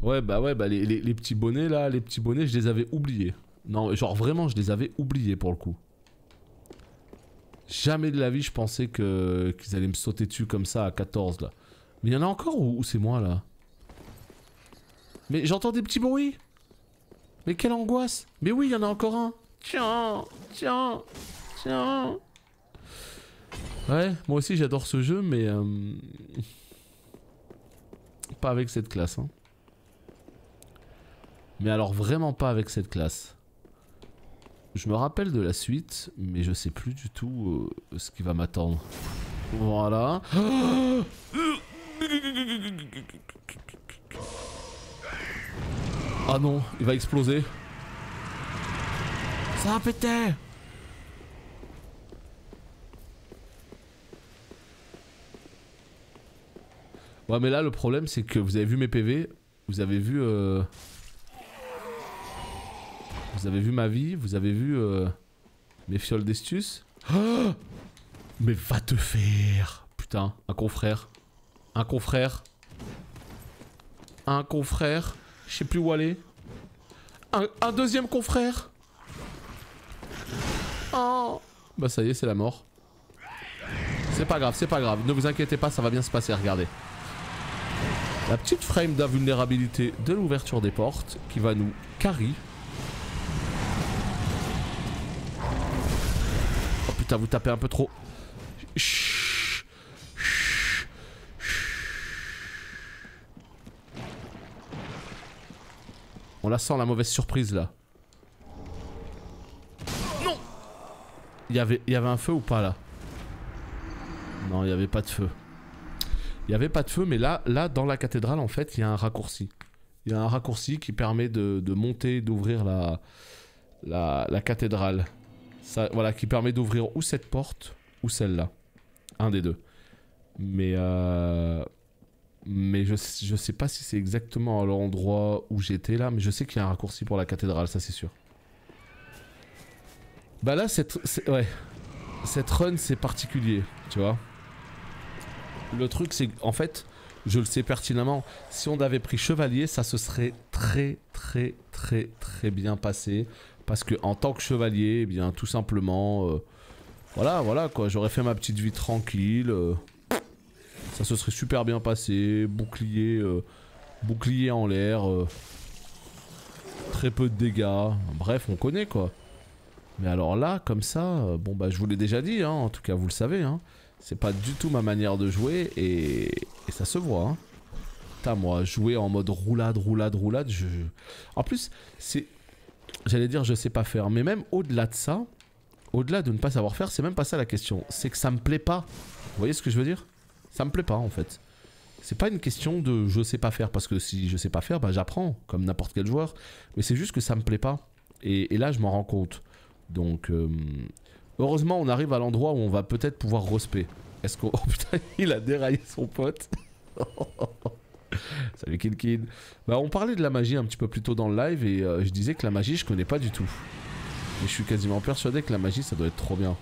Ouais bah les petits bonnets là, les petits bonnets je les avais oubliés. Non genre vraiment je les avais oubliés pour le coup. Jamais de la vie je pensais qu'ils allaient me sauter dessus comme ça à 14 là. Mais il y en a encore ou c'est moi là? Mais j'entends des petits bruits. Mais quelle angoisse. Mais oui il y en a encore un. Tiens. Ouais moi aussi j'adore ce jeu mais pas avec cette classe hein. Mais alors vraiment pas avec cette classe. Je me rappelle de la suite, mais je sais plus du tout ce qui va m'attendre. Voilà. Ah non, il va exploser. Ça a pété. Ouais mais là le problème c'est que vous avez vu mes PV, vous avez vu... Vous avez vu ma vie, vous avez vu mes fioles d'estus. Oh mais va te faire. Putain, un confrère. Un confrère. Un confrère. Je sais plus où aller. Un deuxième confrère. Oh. Bah ça y est, c'est la mort. C'est pas grave, c'est pas grave. Ne vous inquiétez pas, ça va bien se passer, regardez. La petite frame d'invulnérabilité de l'ouverture des portes qui va nous carry. Oh putain, vous tapez un peu trop. Chut. Chut. On la sent la mauvaise surprise là. Non. Il y avait un feu ou pas là? Non, il n'y avait pas de feu. Il n'y avait pas de feu, mais là dans la cathédrale en fait il y a un raccourci. Il y a un raccourci qui permet de monter, d'ouvrir la cathédrale. Ça, voilà, qui permet d'ouvrir ou cette porte ou celle-là. Un des deux. Mais je sais pas si c'est exactement à l'endroit où j'étais là, mais je sais qu'il y a un raccourci pour la cathédrale, ça c'est sûr. Bah là, cette run c'est particulier, tu vois. Le truc c'est qu'en fait, je le sais pertinemment, si on avait pris chevalier, ça se serait très bien passé. Parce que en tant que chevalier, eh bien tout simplement, voilà quoi, j'aurais fait ma petite vie tranquille. Ça se serait super bien passé, bouclier en l'air, très peu de dégâts, bref on connaît quoi. Mais alors là, comme ça, bon bah je vous l'ai déjà dit, hein, en tout cas vous le savez, hein, c'est pas du tout ma manière de jouer et ça se voit. Hein. Putain moi, jouer en mode roulade, en plus c'est... J'allais dire je sais pas faire, mais même au-delà de ça, au-delà de ne pas savoir faire, c'est même pas ça la question, c'est que ça me plaît pas. Vous voyez ce que je veux dire? Ça me plaît pas en fait. C'est pas une question de je sais pas faire, parce que si je sais pas faire, bah j'apprends, comme n'importe quel joueur. Mais c'est juste que ça me plaît pas. Et là je m'en rends compte. Donc heureusement on arrive à l'endroit où on va peut-être pouvoir respect. Est-ce qu'on... Oh putain, il a déraillé son pote. Salut Kinkin. Bah on parlait de la magie un petit peu plus tôt dans le live et je disais que la magie je connais pas du tout. Mais je suis quasiment persuadé que la magie ça doit être trop bien.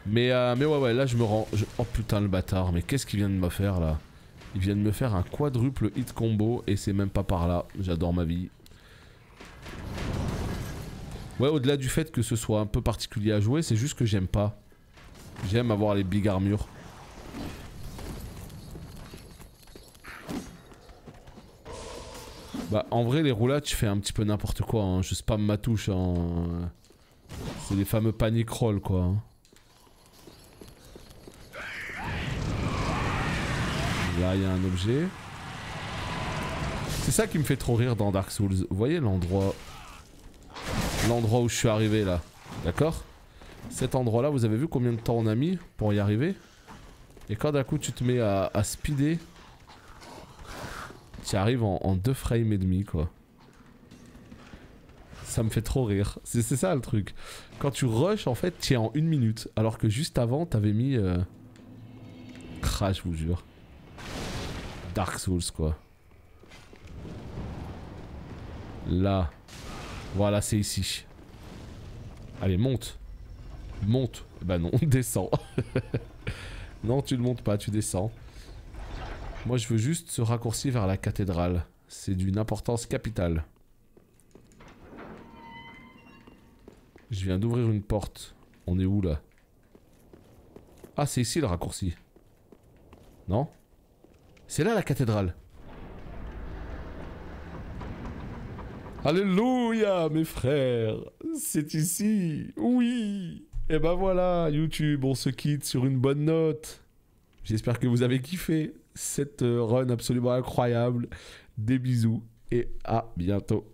Mais ouais, là je me rends... Oh putain le bâtard, mais qu'est-ce qu'il vient de me faire là? Il vient de me faire un quadruple hit combo et c'est même pas par là. J'adore ma vie. Ouais, au-delà du fait que ce soit un peu particulier à jouer, c'est juste que j'aime pas. J'aime avoir les big armures. Bah en vrai les roulades je fais un petit peu n'importe quoi, hein. Je spam ma touche, hein. C'est les fameux panic roll quoi, hein. Là il y a un objet. C'est ça qui me fait trop rire dans Dark Souls. Vous voyez l'endroit où je suis arrivé là, d'accord? Cet endroit là, vous avez vu combien de temps on a mis pour y arriver? Et quand d'un coup tu te mets à speeder, tu arrives en 2 frames et demi quoi. Ça me fait trop rire. C'est ça le truc. Quand tu rush en fait, tu es en 1 minute. Alors que juste avant, t'avais mis... Ah, je vous jure. Dark Souls quoi. Là. Voilà, c'est ici. Allez, monte. Monte. Bah non, descends. Non, tu ne montes pas, tu descends. Moi, je veux juste ce raccourci vers la cathédrale. C'est d'une importance capitale. Je viens d'ouvrir une porte. On est où là? Ah, c'est ici le raccourci. Non? C'est là la cathédrale. Alléluia, mes frères. C'est ici. Oui. Et ben voilà, YouTube, on se quitte sur une bonne note. J'espère que vous avez kiffé cette run absolument incroyable. Des bisous et à bientôt.